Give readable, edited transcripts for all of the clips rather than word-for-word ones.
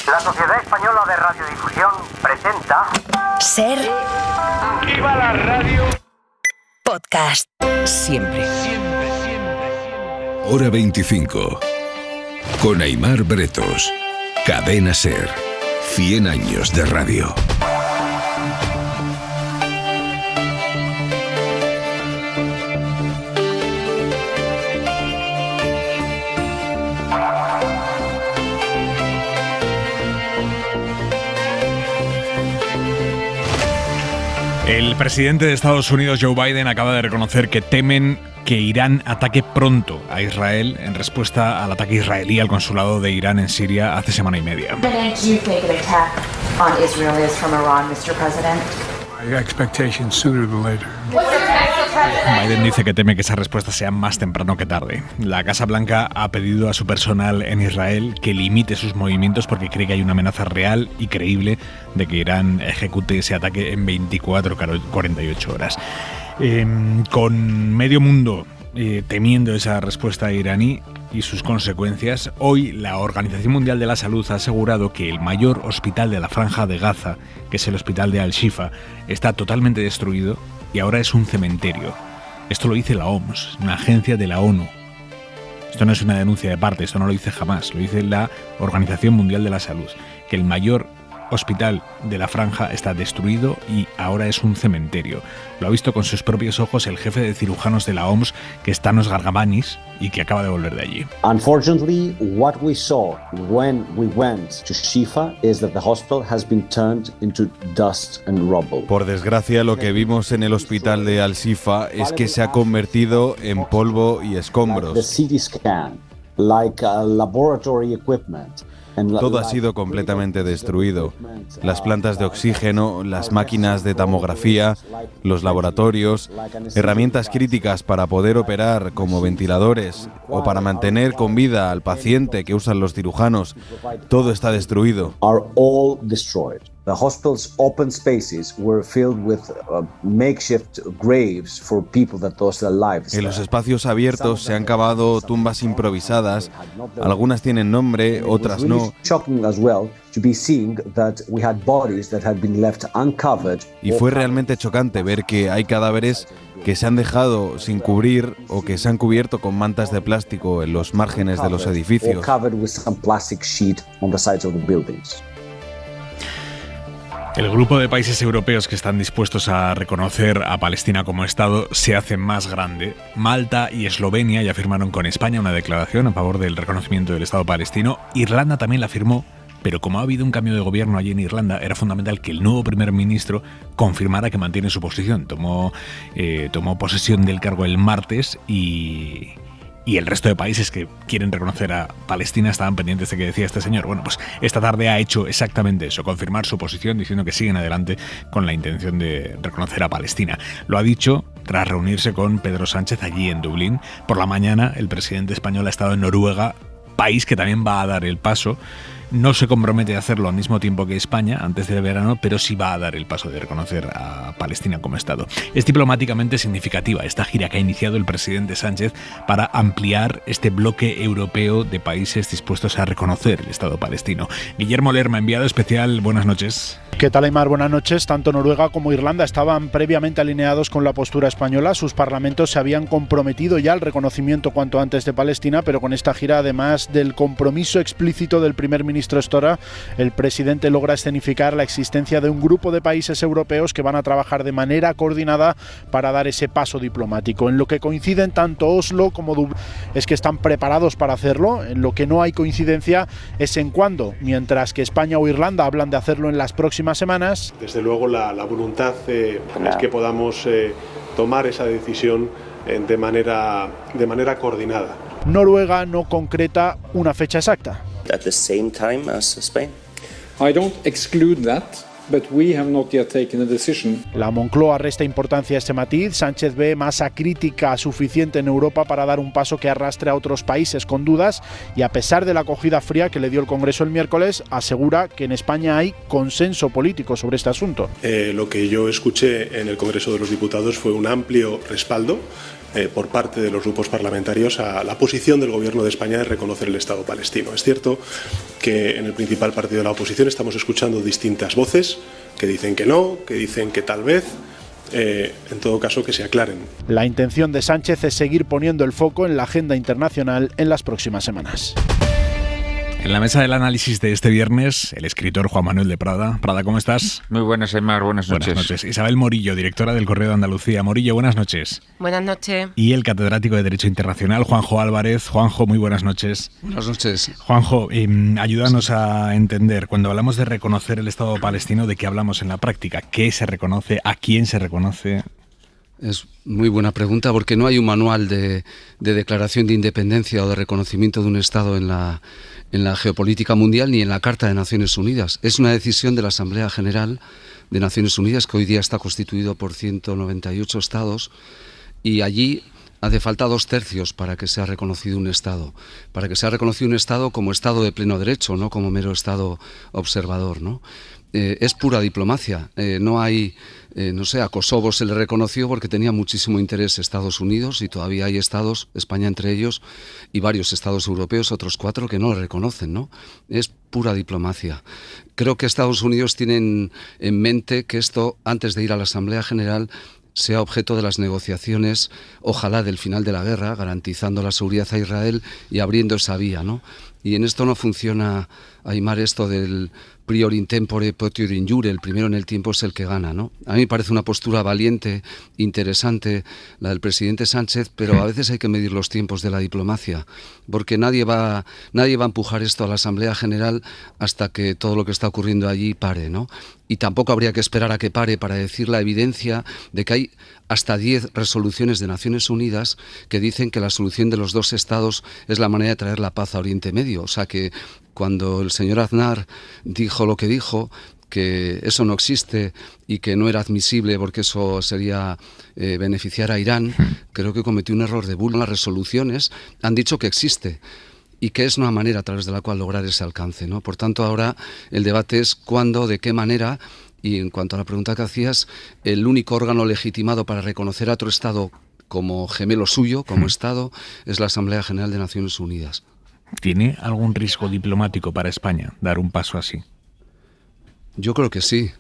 La Sociedad Española de Radiodifusión presenta... Ser... ¡Viva la radio! Podcast. Siempre. Hora 25. Con Aimar Bretos. Cadena Ser. 100 años de radio. El presidente de Estados Unidos, Joe Biden, acaba de reconocer que temen que Irán ataque pronto a Israel en respuesta al ataque israelí al consulado de Irán en Siria hace semana y media. Biden dice que teme que esa respuesta sea más temprano que tarde. La Casa Blanca ha pedido a su personal en Israel que limite sus movimientos porque cree que hay una amenaza real y creíble de que Irán ejecute ese ataque en 48 horas. Con medio mundo temiendo esa respuesta iraní y sus consecuencias, hoy la Organización Mundial de la Salud ha asegurado que el mayor hospital de la Franja de Gaza, que es el hospital de Al-Shifa, está totalmente destruido y ahora es un cementerio. Esto lo dice la OMS, una agencia de la ONU. Esto no es una denuncia de parte, esto no lo dice jamás, lo dice la Organización Mundial de la Salud, que el mayor hospital de la Franja está destruido y ahora es un cementerio. Lo ha visto con sus propios ojos el jefe de cirujanos de la OMS, que es Tanos Gargamanis, y que acaba de volver de allí. Unfortunately, what we saw when we went to Shifa is that the hospital has been turned into dust and rubble. Por desgracia, lo que vimos en el hospital de Al-Shifa es que se ha convertido en polvo y escombros. The CT scan, like laboratory equipment. Todo ha sido completamente destruido. Las plantas de oxígeno, las máquinas de tomografía, los laboratorios, herramientas críticas para poder operar como ventiladores o para mantener con vida al paciente que usan los cirujanos, todo está destruido. Are all destroyed. The hospital's open spaces were filled with makeshift graves for people that lost their lives. En los espacios abiertos se han cavado tumbas improvisadas. Algunas tienen nombre, otras no. Y fue realmente chocante ver que hay cadáveres que se han dejado sin cubrir o que se han cubierto con mantas de plástico en los márgenes de los edificios. El grupo de países europeos que están dispuestos a reconocer a Palestina como Estado se hace más grande. Malta y Eslovenia ya firmaron con España una declaración a favor del reconocimiento del Estado palestino. Irlanda también la firmó, pero como ha habido un cambio de gobierno allí en Irlanda, era fundamental que el nuevo primer ministro confirmara que mantiene su posición. Tomó posesión del cargo el martes y el resto de países que quieren reconocer a Palestina estaban pendientes de que decía este señor. Bueno, pues esta tarde ha hecho exactamente eso, confirmar su posición, diciendo que siguen adelante con la intención de reconocer a Palestina. Lo ha dicho tras reunirse con Pedro Sánchez allí en Dublín. Por la mañana, el presidente español ha estado en Noruega, país que también va a dar el paso. No se compromete a hacerlo al mismo tiempo que España, antes del verano, pero sí va a dar el paso de reconocer a Palestina como Estado. Es diplomáticamente significativa esta gira que ha iniciado el presidente Sánchez para ampliar este bloque europeo de países dispuestos a reconocer el Estado palestino. Guillermo Lerma, enviado especial, buenas noches. ¿Qué tal, Aimar? Buenas noches. Tanto Noruega como Irlanda estaban previamente alineados con la postura española. Sus parlamentos se habían comprometido ya al reconocimiento cuanto antes de Palestina, pero con esta gira, además del compromiso explícito del primer ministro Stora, el presidente logra escenificar la existencia de un grupo de países europeos que van a trabajar de manera coordinada para dar ese paso diplomático. En lo que coinciden tanto Oslo como Dublín es que están preparados para hacerlo. En lo que no hay coincidencia es en cuándo, mientras que España o Irlanda hablan de hacerlo en las próximas semanas. Desde luego la voluntad es que podamos tomar esa decisión de manera coordinada. Noruega no concreta una fecha exacta. At the same time as Spain. I don't exclude that, but we have not yet taken a decision. La Moncloa resta importancia a este matiz. Sánchez ve masa crítica suficiente en Europa para dar un paso que arrastre a otros países con dudas y, a pesar de la acogida fría que le dio el Congreso el miércoles, asegura que en España hay consenso político sobre este asunto. Lo que yo escuché en el Congreso de los Diputados fue un amplio respaldo por parte de los grupos parlamentarios a la posición del Gobierno de España de reconocer el Estado palestino. Es cierto que en el principal partido de la oposición estamos escuchando distintas voces que dicen que no, que dicen que tal vez. En todo caso, que se aclaren. La intención de Sánchez es seguir poniendo el foco en la agenda internacional en las próximas semanas. En la mesa del análisis de este viernes, el escritor Juan Manuel de Prada. Prada, ¿cómo estás? Muy buenas, Aimar. Buenas noches. Buenas noches. Isabel Morillo, directora del Correo de Andalucía. Morillo, buenas noches. Buenas noches. Y el catedrático de Derecho Internacional, Juanjo Álvarez. Juanjo, muy buenas noches. Buenas noches. Juanjo, ayúdanos a entender, cuando hablamos de reconocer el Estado palestino, ¿de qué hablamos en la práctica? ¿Qué se reconoce? ¿A quién se reconoce? Es muy buena pregunta, porque no hay un manual de declaración de independencia o de reconocimiento de un Estado en la geopolítica mundial ni en la Carta de Naciones Unidas. Es una decisión de la Asamblea General de Naciones Unidas, que hoy día está constituido por 198 Estados, y allí hace falta 2/3 para que sea reconocido un Estado. Para que sea reconocido un Estado como Estado de pleno derecho, no como mero Estado observador, ¿no? Es pura diplomacia. No hay... a Kosovo se le reconoció porque tenía muchísimo interés Estados Unidos, y todavía hay estados, España entre ellos, y varios estados europeos, otros 4, que no le reconocen, ¿no? Es pura diplomacia. Creo que Estados Unidos tienen en mente que esto, antes de ir a la Asamblea General, sea objeto de las negociaciones, ojalá del final de la guerra, garantizando la seguridad a Israel y abriendo esa vía, ¿no? Y en esto no funciona, Aimar, esto del prior in tempore potior in iure, el primero en el tiempo es el que gana, ¿no? A mí me parece una postura valiente, interesante, la del presidente Sánchez, pero a veces hay que medir los tiempos de la diplomacia, porque nadie va a empujar esto a la Asamblea General hasta que todo lo que está ocurriendo allí pare, ¿no? Y tampoco habría que esperar a que pare para decir la evidencia de que hay hasta 10 resoluciones de Naciones Unidas que dicen que la solución de los 2 estados es la manera de traer la paz a Oriente Medio. O sea que cuando el señor Aznar dijo lo que dijo, que eso no existe y que no era admisible porque eso sería beneficiar a Irán, creo que cometió un error de bulto. Las resoluciones han dicho que existe y que es una manera a través de la cual lograr ese alcance, ¿no? Por tanto, ahora el debate es cuándo, de qué manera. Y en cuanto a la pregunta que hacías, el único órgano legitimado para reconocer a otro Estado como gemelo suyo, como Estado, es la Asamblea General de Naciones Unidas. ¿Tiene algún riesgo diplomático para España dar un paso así? Yo creo que sí.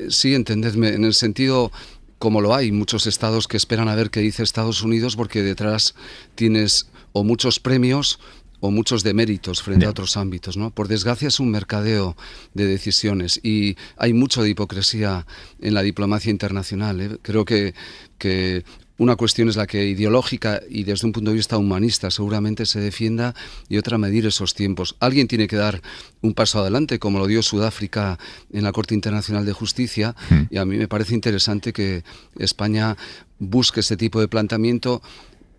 Sí, entendedme, en el sentido, como lo hay, muchos estados que esperan a ver qué dice Estados Unidos, porque detrás tienes o muchos premios o muchos deméritos frente a otros ámbitos, ¿no? Por desgracia es un mercadeo de decisiones y hay mucho de hipocresía en la diplomacia internacional, ¿eh? Creo que una cuestión es la que ideológica y desde un punto de vista humanista seguramente se defienda, y otra medir esos tiempos. Alguien tiene que dar un paso adelante, como lo dio Sudáfrica en la Corte Internacional de Justicia, y a mí me parece interesante que España busque ese tipo de planteamiento,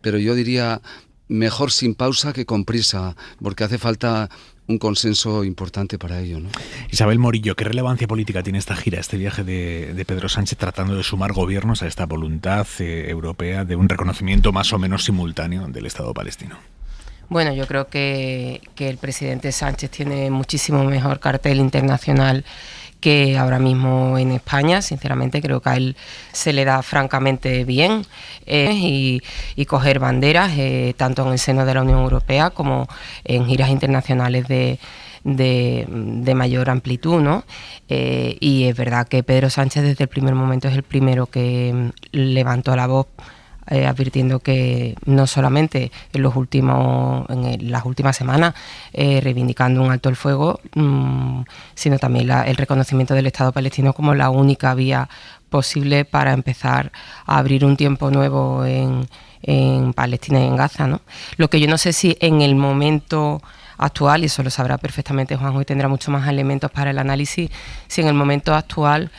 pero yo diría mejor sin pausa que con prisa, porque hace falta un consenso importante para ello, ¿no? Isabel Morillo, ¿qué relevancia política tiene esta gira, este viaje de Pedro Sánchez tratando de sumar gobiernos a esta voluntad europea de un reconocimiento más o menos simultáneo del Estado palestino? Bueno, yo creo que el presidente Sánchez tiene muchísimo mejor cartel internacional que ahora mismo en España. Sinceramente creo que a él se le da francamente bien y coger banderas tanto en el seno de la Unión Europea como en giras internacionales de mayor amplitud, ¿no? Y es verdad que Pedro Sánchez desde el primer momento es el primero que levantó la voz advirtiendo que no solamente en las últimas semanas reivindicando un alto el fuego, sino también el reconocimiento del Estado palestino como la única vía posible para empezar a abrir un tiempo nuevo en Palestina y en Gaza, ¿no? Lo que yo no sé si en el momento actual, y eso lo sabrá perfectamente Juanjo y tendrá mucho más elementos para el análisis, si en el momento actual,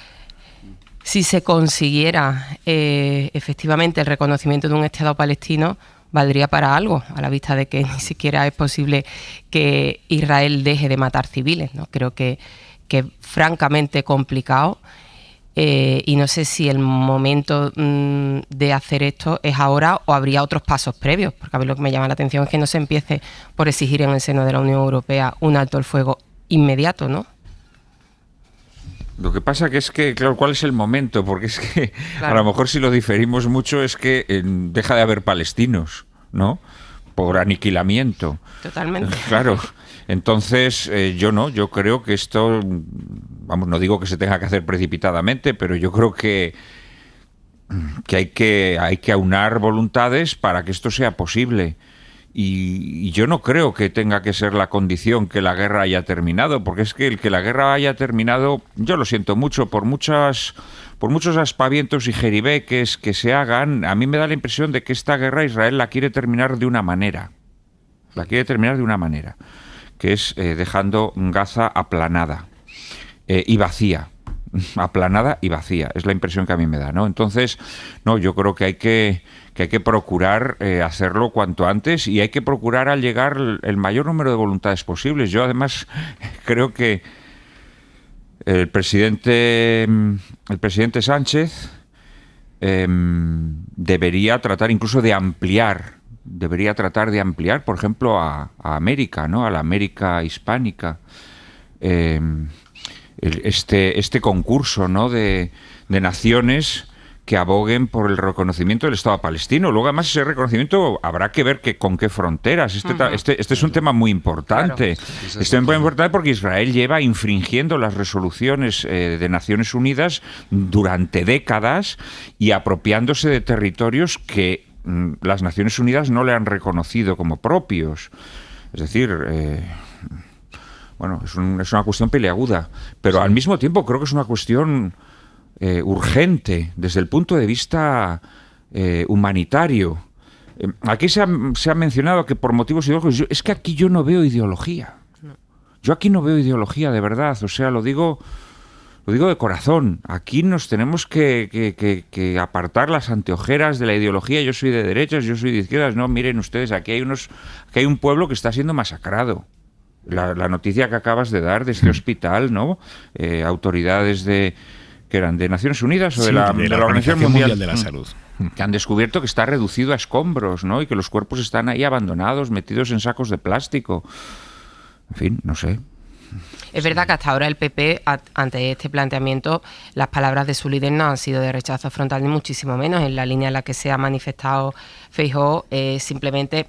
si se consiguiera efectivamente el reconocimiento de un Estado palestino, valdría para algo, a la vista de que ni siquiera es posible que Israel deje de matar civiles, ¿no? Creo que es francamente complicado y no sé si el momento de hacer esto es ahora o habría otros pasos previos, porque a mí lo que me llama la atención es que no se empiece por exigir en el seno de la Unión Europea un alto el fuego inmediato, ¿no? Lo que pasa que es que, claro, ¿cuál es el momento? Porque es que a lo mejor si lo diferimos mucho es que deja de haber palestinos, ¿no? Por aniquilamiento. Totalmente. Claro. Entonces, yo creo que esto, vamos, no digo que se tenga que hacer precipitadamente, pero yo creo que hay que aunar voluntades para que esto sea posible. Y yo no creo que tenga que ser la condición que la guerra haya terminado, porque es que el que la guerra haya terminado, yo lo siento mucho, por muchos aspavientos y jeribeques que se hagan, a mí me da la impresión de que esta guerra Israel la quiere terminar de una manera. La quiere terminar de una manera, que es dejando Gaza aplanada y vacía. Aplanada y vacía, es la impresión que a mí me da, ¿no? Entonces, no, yo creo que hay que procurar hacerlo cuanto antes y hay que procurar al llegar el mayor número de voluntades posibles. Yo además creo que el presidente Sánchez debería tratar incluso de ampliar, por ejemplo, a América, ¿no? A la América hispánica. Este concurso, ¿no? de naciones que aboguen por el reconocimiento del Estado palestino. Luego, además, ese reconocimiento habrá que ver con qué fronteras. Este es un tema muy importante. Claro. Este es muy importante porque Israel lleva infringiendo las resoluciones de Naciones Unidas durante décadas y apropiándose de territorios que las Naciones Unidas no le han reconocido como propios. Es decir... Bueno, es una cuestión peliaguda, pero al mismo tiempo creo que es una cuestión urgente desde el punto de vista humanitario. Aquí se ha mencionado que por motivos ideológicos, es que aquí yo no veo ideología. Yo aquí no veo ideología de verdad, o sea, lo digo de corazón. Aquí nos tenemos que apartar las anteojeras de la ideología. Yo soy de derechas, yo soy de izquierdas. No, miren ustedes, aquí hay un pueblo que está siendo masacrado. La noticia que acabas de dar de este hospital, ¿no? Autoridades que eran de Naciones Unidas o de la Organización Mundial de la Salud, que han descubierto que está reducido a escombros, ¿no? Y que los cuerpos están ahí abandonados, metidos en sacos de plástico. En fin, no sé. Es verdad que hasta ahora el PP, ante este planteamiento, las palabras de su líder no han sido de rechazo frontal, ni muchísimo menos. En la línea en la que se ha manifestado Feijóo, simplemente...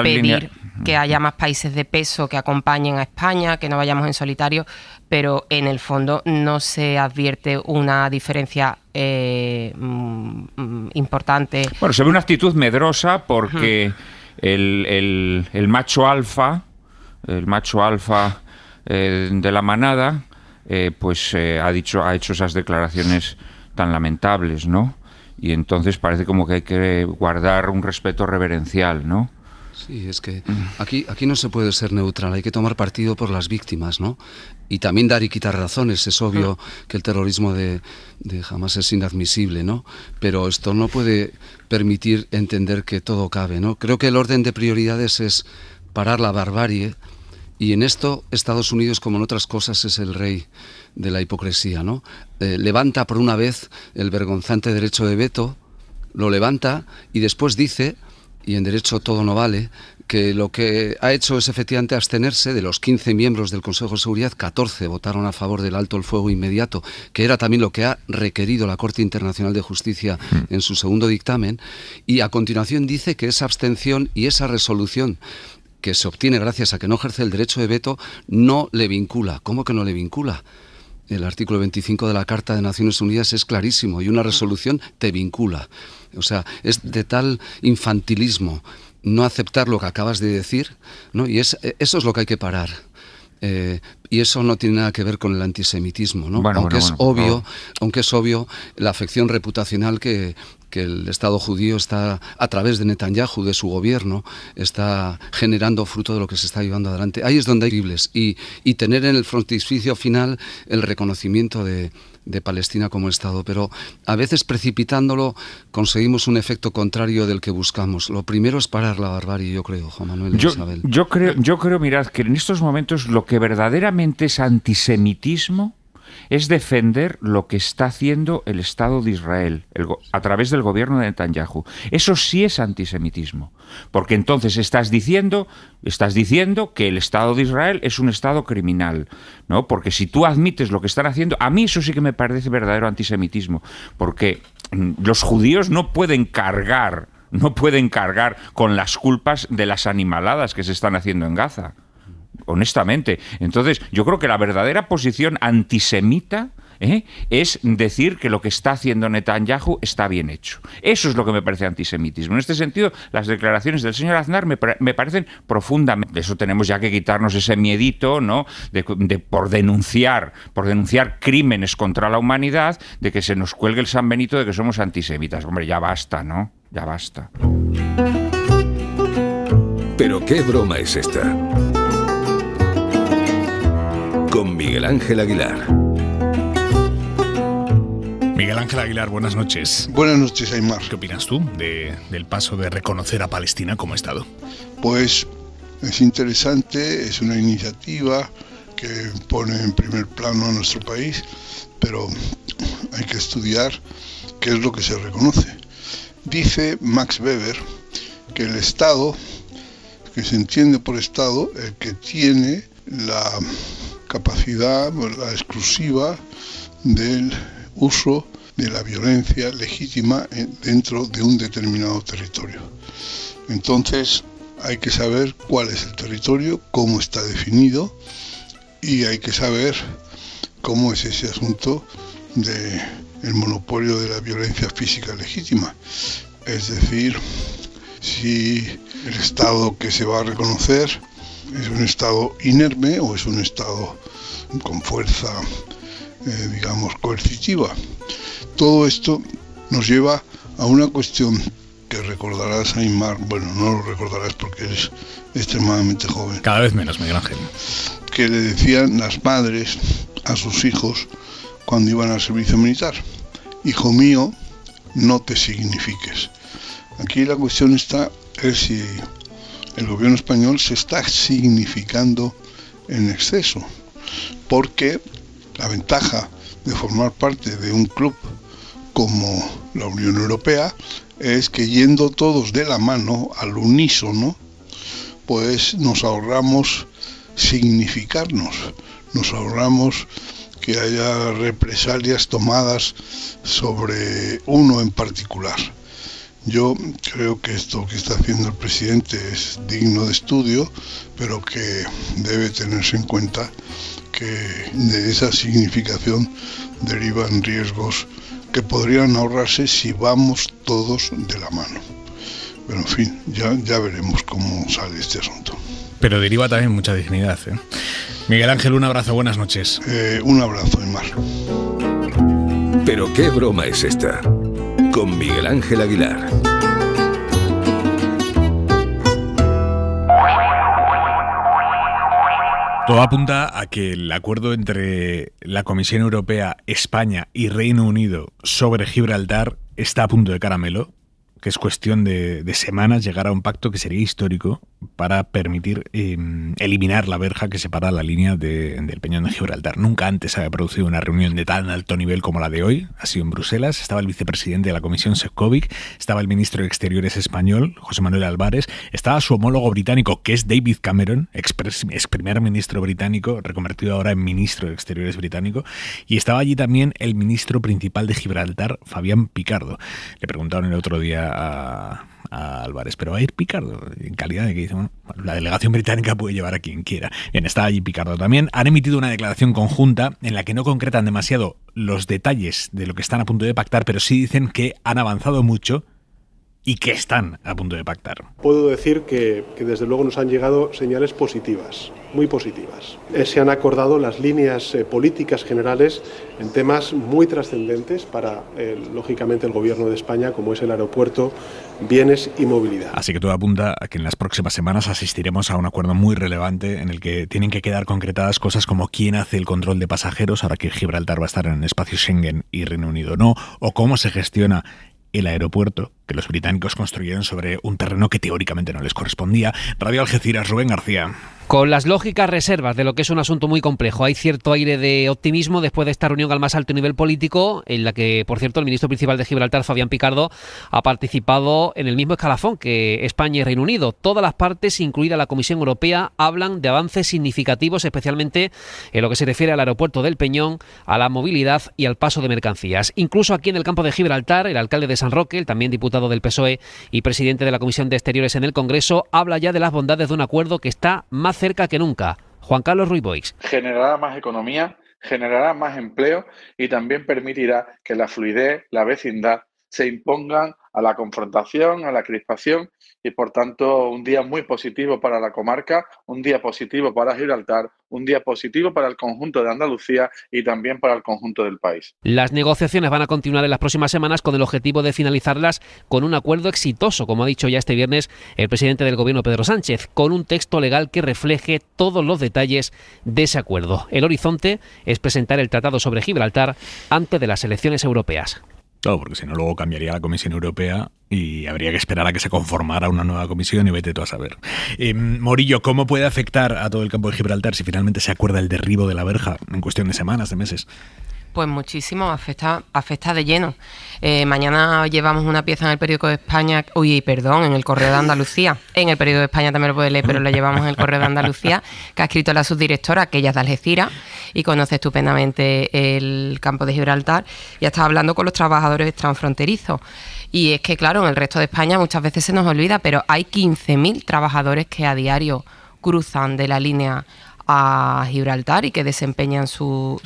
pedir que haya más países de peso que acompañen a España, que no vayamos en solitario, pero en el fondo no se advierte una diferencia importante. Bueno, se ve una actitud medrosa porque el macho alfa, de la manada, ha hecho esas declaraciones tan lamentables, ¿no? Y entonces parece como que hay que guardar un respeto reverencial, ¿no? Sí, es que aquí no se puede ser neutral, hay que tomar partido por las víctimas, ¿no? Y también dar y quitar razones. Es obvio que el terrorismo de Hamas es inadmisible, ¿no? Pero esto no puede permitir entender que todo cabe, ¿no? Creo que el orden de prioridades es parar la barbarie, y en esto Estados Unidos, como en otras cosas, es el rey de la hipocresía, ¿no? Levanta por una vez el vergonzante derecho de veto, lo levanta y después dice, y en derecho todo no vale, que lo que ha hecho es efectivamente abstenerse. De los 15 miembros del Consejo de Seguridad, 14 votaron a favor del alto el fuego inmediato, que era también lo que ha requerido la Corte Internacional de Justicia en su segundo dictamen, y a continuación dice que esa abstención y esa resolución que se obtiene gracias a que no ejerce el derecho de veto no le vincula. ¿Cómo que no le vincula? El artículo 25 de la Carta de Naciones Unidas es clarísimo, y una resolución te vincula. O sea, es de tal infantilismo no aceptar lo que acabas de decir, ¿no? Y eso es lo que hay que parar. Y eso no tiene nada que ver con el antisemitismo, ¿no? Aunque es obvio la afección reputacional que el Estado judío está, a través de Netanyahu, de su gobierno, está generando fruto de lo que se está llevando adelante. Ahí es donde hay cribles, y tener en el frontispicio final el reconocimiento de Palestina como Estado, pero a veces precipitándolo conseguimos un efecto contrario del que buscamos. Lo primero es parar la barbarie, yo creo, Juan Manuel y Isabel. Yo creo, mirad, que en estos momentos lo que verdaderamente es antisemitismo es defender lo que está haciendo el Estado de Israel a través del gobierno de Netanyahu. Eso sí es antisemitismo, porque entonces estás diciendo que el Estado de Israel es un Estado criminal, ¿no? Porque si tú admites lo que están haciendo, a mí eso sí que me parece verdadero antisemitismo, porque los judíos no pueden cargar con las culpas de las animaladas que se están haciendo en Gaza. Honestamente. Entonces, yo creo que la verdadera posición antisemita es decir que lo que está haciendo Netanyahu está bien hecho. Eso es lo que me parece antisemitismo. En este sentido, las declaraciones del señor Aznar me parecen profundamente... Eso tenemos ya que quitarnos ese miedito, ¿no?, de por denunciar crímenes contra la humanidad, de que se nos cuelgue el San Benito de que somos antisemitas. Hombre, ya basta, ¿no? Ya basta. ¿Pero qué broma es esta? Con Miguel Ángel Aguilar. Miguel Ángel Aguilar, buenas noches. Buenas noches, Aimar. ¿Qué opinas tú del paso de reconocer a Palestina como Estado? Pues es interesante, es una iniciativa que pone en primer plano a nuestro país, pero hay que estudiar qué es lo que se reconoce. Dice Max Weber que el Estado, que se entiende por Estado, el que tiene la capacidad, la exclusiva del uso de la violencia legítima dentro de un determinado territorio. Entonces hay que saber cuál es el territorio, cómo está definido, y hay que saber cómo es ese asunto del monopolio de la violencia física legítima. Es decir, si el Estado que se va a reconocer es un Estado inerme o es un Estado con fuerza, digamos, coercitiva. Todo esto nos lleva a una cuestión que recordarás, Aimar. Bueno, no lo recordarás porque eres extremadamente joven. Cada vez menos, Miguel Ángel. Que le decían las madres a sus hijos cuando iban al servicio militar: hijo mío, no te signifiques. Aquí la cuestión está es si el gobierno español se está significando en exceso, porque la ventaja de formar parte de un club como la Unión Europea es que, yendo todos de la mano al unísono, pues nos ahorramos significarnos, nos ahorramos que haya represalias tomadas sobre uno en particular. Yo creo que esto que está haciendo el presidente es digno de estudio, pero que debe tenerse en cuenta que de esa significación derivan riesgos que podrían ahorrarse si vamos todos de la mano. Pero en fin, ya veremos cómo sale este asunto. Pero deriva también mucha dignidad, ¿eh? Miguel Ángel, un abrazo, buenas noches. Un abrazo, Aimar. ¿Pero qué broma es esta? Con Miguel Ángel Aguilar. Todo apunta a que el acuerdo entre la Comisión Europea, España y Reino Unido sobre Gibraltar está a punto de caramelo, que es cuestión de semanas llegar a un pacto que sería histórico para permitir eliminar la verja que separa la línea del Peñón de Gibraltar. Nunca antes había producido una reunión de tan alto nivel como la de hoy. Ha sido en Bruselas. Estaba el vicepresidente de la Comisión, Sefcovic, estaba el ministro de Exteriores español, José Manuel Álvarez, estaba su homólogo británico, que es David Cameron, ex primer ministro británico, reconvertido ahora en ministro de Exteriores británico, y estaba allí también el ministro principal de Gibraltar, Fabián Picardo. Le preguntaron el otro día a Álvarez, pero va a ir Picardo, en calidad de que dice, bueno, la delegación británica puede llevar a quien quiera. Bien, está allí Picardo también. Han emitido una declaración conjunta en la que no concretan demasiado los detalles de lo que están a punto de pactar, pero sí dicen que han avanzado mucho y que están a punto de pactar. Puedo decir que desde luego nos han llegado señales positivas, muy positivas. Se han acordado las líneas políticas generales en temas muy trascendentes para, lógicamente, el Gobierno de España, como es el aeropuerto, bienes y movilidad. Así que todo apunta a que en las próximas semanas asistiremos a un acuerdo muy relevante en el que tienen que quedar concretadas cosas como quién hace el control de pasajeros, ahora que Gibraltar va a estar en el espacio Schengen y Reino Unido no, o cómo se gestiona el aeropuerto que los británicos construyeron sobre un terreno que teóricamente no les correspondía. Radio Algeciras, Rubén García. Con las lógicas reservas de lo que es un asunto muy complejo, hay cierto aire de optimismo después de esta reunión al más alto nivel político, en la que, por cierto, el ministro principal de Gibraltar, Fabián Picardo, ha participado en el mismo escalafón que España y Reino Unido. Todas las partes, incluida la Comisión Europea, hablan de avances significativos, especialmente en lo que se refiere al aeropuerto del Peñón, a la movilidad y al paso de mercancías. Incluso aquí en el campo de Gibraltar, el alcalde de San Roque, el también diputado del PSOE y presidente de la Comisión de Exteriores en el Congreso, habla ya de las bondades de un acuerdo que está más cerca que nunca. Juan Carlos Ruiz Boix. Generará más economía, generará más empleo y también permitirá que la fluidez, la vecindad se impongan a la confrontación, a la crispación y, por tanto, un día muy positivo para la comarca, un día positivo para Gibraltar, un día positivo para el conjunto de Andalucía y también para el conjunto del país. Las negociaciones van a continuar en las próximas semanas con el objetivo de finalizarlas con un acuerdo exitoso, como ha dicho ya este viernes el presidente del Gobierno, Pedro Sánchez, con un texto legal que refleje todos los detalles de ese acuerdo. El horizonte es presentar el Tratado sobre Gibraltar antes de las elecciones europeas. Claro, porque si no luego cambiaría la Comisión Europea y habría que esperar a que se conformara una nueva comisión y vete tú a saber. Morillo, ¿cómo puede afectar a todo el campo de Gibraltar si finalmente se acuerda el derribo de la verja en cuestión de semanas, de meses? Pues muchísimo, afecta de lleno. Mañana llevamos una pieza en el periódico de España, en el Correo de Andalucía. En el periódico de España también lo puede leer, pero lo llevamos en el Correo de Andalucía, que ha escrito la subdirectora, que ella es de Algeciras y conoce estupendamente el campo de Gibraltar, y ha estado hablando con los trabajadores transfronterizos. Y es que, claro, en el resto de España muchas veces se nos olvida, pero hay 15.000 trabajadores que a diario cruzan de la línea a Gibraltar y que desempeñan sus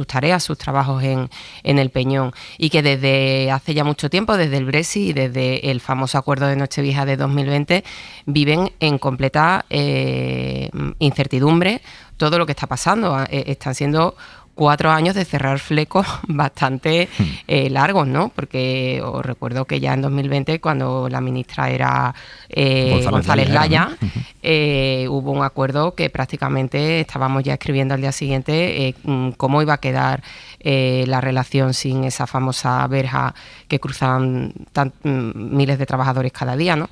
tareas, sus trabajos en el Peñón, y que desde hace ya mucho tiempo, desde el Brexit y desde el famoso acuerdo de Nochevieja de 2020, viven en completa incertidumbre todo lo que está pasando. Están siendo 4 años de cerrar flecos bastante largos, ¿no? Porque os recuerdo que ya en 2020, cuando la ministra era González Laya, hubo un acuerdo que prácticamente estábamos ya escribiendo al día siguiente cómo iba a quedar la relación sin esa famosa verja que cruzan miles de trabajadores cada día, ¿no?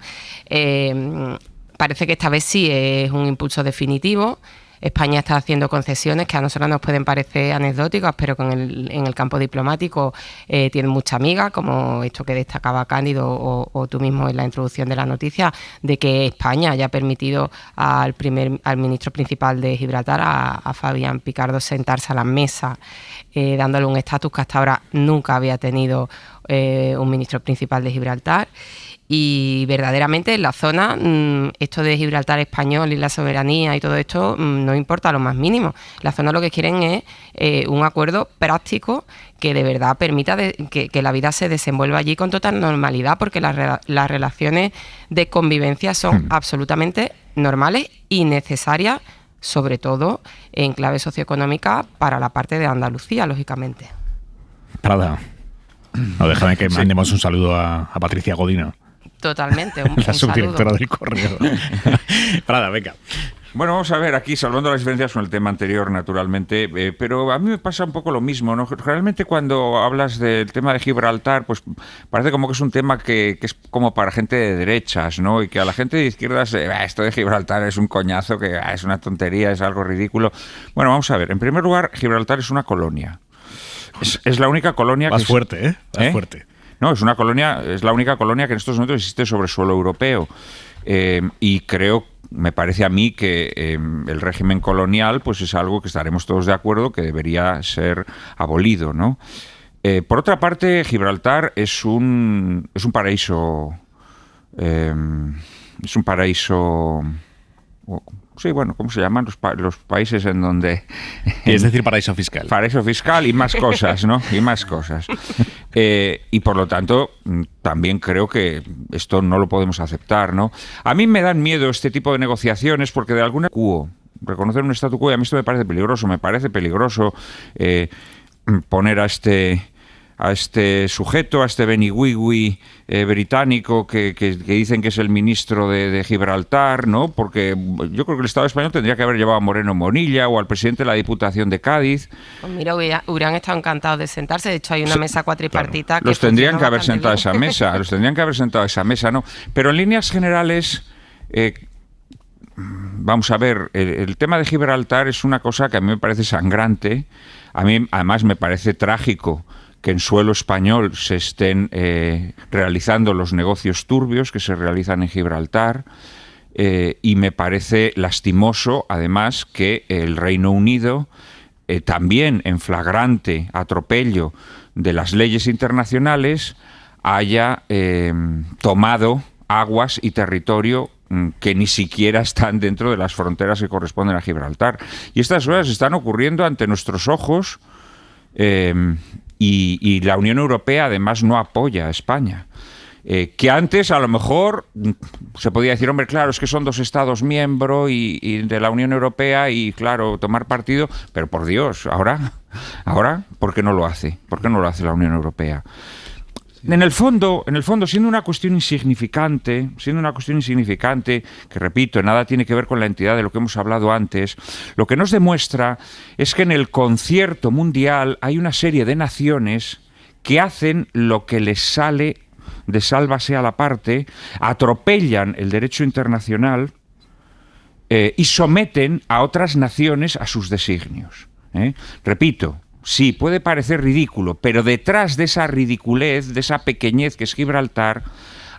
Parece que esta vez sí es un impulso definitivo. España está haciendo concesiones que a nosotros nos pueden parecer anecdóticas, pero que en el campo diplomático tienen mucha amiga, como esto que destacaba Cándido o tú mismo en la introducción de la noticia, de que España haya permitido al ministro principal de Gibraltar, a Fabián Picardo, sentarse a la mesa, dándole un estatus que hasta ahora nunca había tenido un ministro principal de Gibraltar. Y verdaderamente en la zona, esto de Gibraltar español y la soberanía y todo esto no importa lo más mínimo. La zona lo que quieren es un acuerdo práctico que de verdad permita que la vida se desenvuelva allí con total normalidad, porque las relaciones de convivencia son absolutamente normales y necesarias, sobre todo en clave socioeconómica para la parte de Andalucía, lógicamente. Prada, no, déjame que mandemos un saludo a Patricia Godino. Totalmente, la subdirectora del Correo. Prada, venga. Bueno, vamos a ver, aquí salvando las diferencias con el tema anterior, naturalmente, pero a mí me pasa un poco lo mismo, ¿no? Realmente cuando hablas del tema de Gibraltar, pues parece como que es un tema que es como para gente de derechas, ¿no? Y que a la gente de izquierdas, esto de Gibraltar es un coñazo, que es una tontería, es algo ridículo. Bueno, vamos a ver, en primer lugar, Gibraltar es una colonia. Es la única colonia más fuerte, Más fuerte. No, es la única colonia que en estos momentos existe sobre suelo europeo. Y creo, me parece a mí, que el régimen colonial pues es algo que estaremos todos de acuerdo que debería ser abolido, ¿no? Por otra parte, Gibraltar es un paraíso. Es un paraíso. Sí, bueno, ¿cómo se llaman los países en donde...? Es decir, paraíso fiscal. Paraíso fiscal y más cosas, ¿no? Y más cosas. Y por lo tanto, también creo que esto no lo podemos aceptar, ¿no? A mí me dan miedo este tipo de negociaciones porque de alguna... reconocer un statu quo, y a mí esto me parece peligroso poner a este sujeto, a este Beniwiwi británico que dicen que es el ministro de Gibraltar, ¿no? Porque yo creo que el Estado español tendría que haber llevado a Moreno Monilla o al presidente de la Diputación de Cádiz. Pues mira, hubieran estado encantados de sentarse. De hecho, hay una mesa cuatripartita que los tendrían que haber sentado a esa mesa, ¿no? Pero en líneas generales, vamos a ver, el tema de Gibraltar es una cosa que a mí me parece sangrante. A mí, además, me parece trágico que en suelo español se estén realizando los negocios turbios que se realizan en Gibraltar. Y me parece lastimoso, además, que el Reino Unido, también en flagrante atropello de las leyes internacionales, haya tomado aguas y territorio que ni siquiera están dentro de las fronteras que corresponden a Gibraltar. Y estas cosas están ocurriendo ante nuestros ojos, y la Unión Europea además no apoya a España. Que antes a lo mejor se podía decir, hombre, claro, es que son 2 Estados miembros y de la Unión Europea y, claro, tomar partido, pero por Dios, ahora, ¿por qué no lo hace? ¿Por qué no lo hace la Unión Europea? En el fondo, siendo una cuestión insignificante, que, repito, nada tiene que ver con la entidad de lo que hemos hablado antes, lo que nos demuestra es que en el concierto mundial hay una serie de naciones que hacen lo que les sale de sálvase a la parte, atropellan el derecho internacional y someten a otras naciones a sus designios. Repito, sí, puede parecer ridículo, pero detrás de esa ridiculez, de esa pequeñez que es Gibraltar,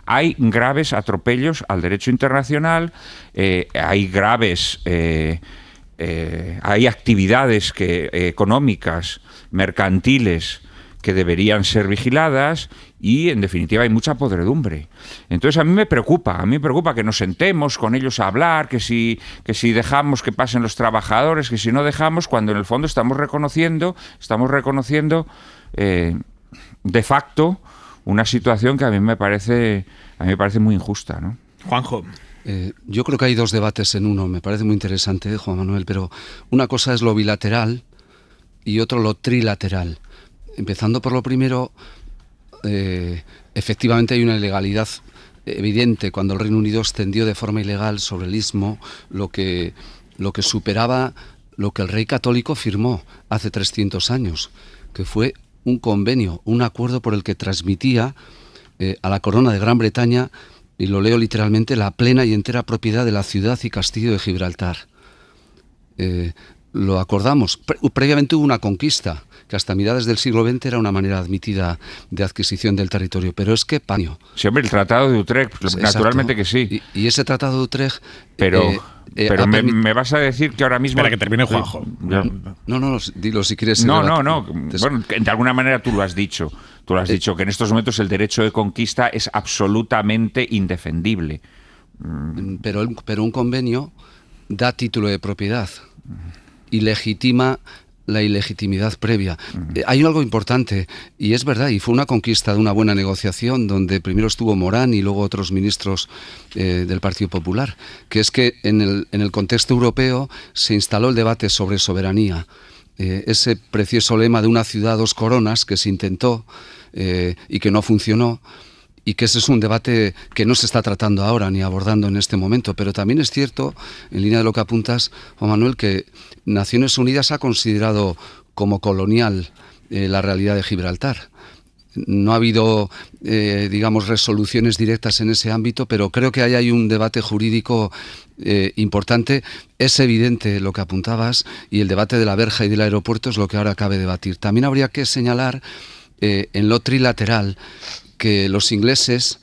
hay graves atropellos al derecho internacional, hay graves... hay actividades económicas, mercantiles, que deberían ser vigiladas y, en definitiva, hay mucha podredumbre. Entonces, a mí me preocupa que nos sentemos con ellos a hablar, que si dejamos que pasen los trabajadores, que si no dejamos, cuando en el fondo estamos reconociendo de facto una situación que a mí me parece muy injusta, ¿no? Juanjo. Yo creo que hay 2 debates en uno. Me parece muy interesante, Juan Manuel, pero una cosa es lo bilateral y otro lo trilateral. Empezando por lo primero, efectivamente hay una ilegalidad evidente cuando el Reino Unido extendió de forma ilegal sobre el istmo lo que superaba lo que el rey católico firmó hace 300 años, que fue un convenio, un acuerdo por el que transmitía a la corona de Gran Bretaña, y lo leo literalmente, la plena y entera propiedad de la ciudad y castillo de Gibraltar. Lo acordamos. Previamente hubo una conquista, que hasta mitades del siglo XX era una manera admitida de adquisición del territorio, pero es que paño. Sí, hombre, el Tratado de Utrecht, naturalmente que sí. Y ese Tratado de Utrecht... Pero me vas a decir que ahora mismo... Espera, que termine Juanjo. No, dilo si quieres. No. Bueno, de alguna manera tú lo has dicho. Tú lo has dicho, que en estos momentos el derecho de conquista es absolutamente indefendible. Pero un convenio da título de propiedad y legitima la ilegitimidad previa. Hay algo importante, y es verdad, y fue una conquista de una buena negociación, donde primero estuvo Morán y luego otros ministros del Partido Popular, que es que en el contexto europeo se instaló el debate sobre soberanía. Ese precioso lema de una ciudad, 2 coronas, que se intentó y que no funcionó, y que ese es un debate que no se está tratando ahora ni abordando en este momento. Pero también es cierto, en línea de lo que apuntas, Juan Manuel, que Naciones Unidas ha considerado como colonial la realidad de Gibraltar. No ha habido, digamos, resoluciones directas en ese ámbito, pero creo que ahí hay un debate jurídico importante. Es evidente lo que apuntabas, y el debate de la verja y del aeropuerto es lo que ahora cabe debatir. También habría que señalar en lo trilateral que los ingleses,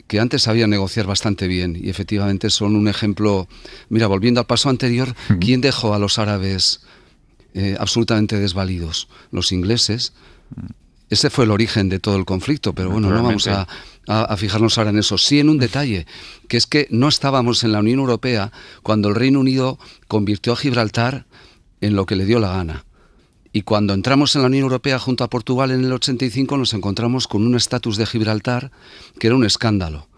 que antes sabían negociar bastante bien, y efectivamente son un ejemplo... Mira, volviendo al paso anterior, ¿quién dejó a los árabes absolutamente desvalidos? Los ingleses. Ese fue el origen de todo el conflicto, pero bueno, no vamos a fijarnos ahora en eso. Sí, en un detalle, que es que no estábamos en la Unión Europea cuando el Reino Unido convirtió a Gibraltar en lo que le dio la gana. Y cuando entramos en la Unión Europea junto a Portugal en el 85 nos encontramos con un estatus de Gibraltar que era un escándalo.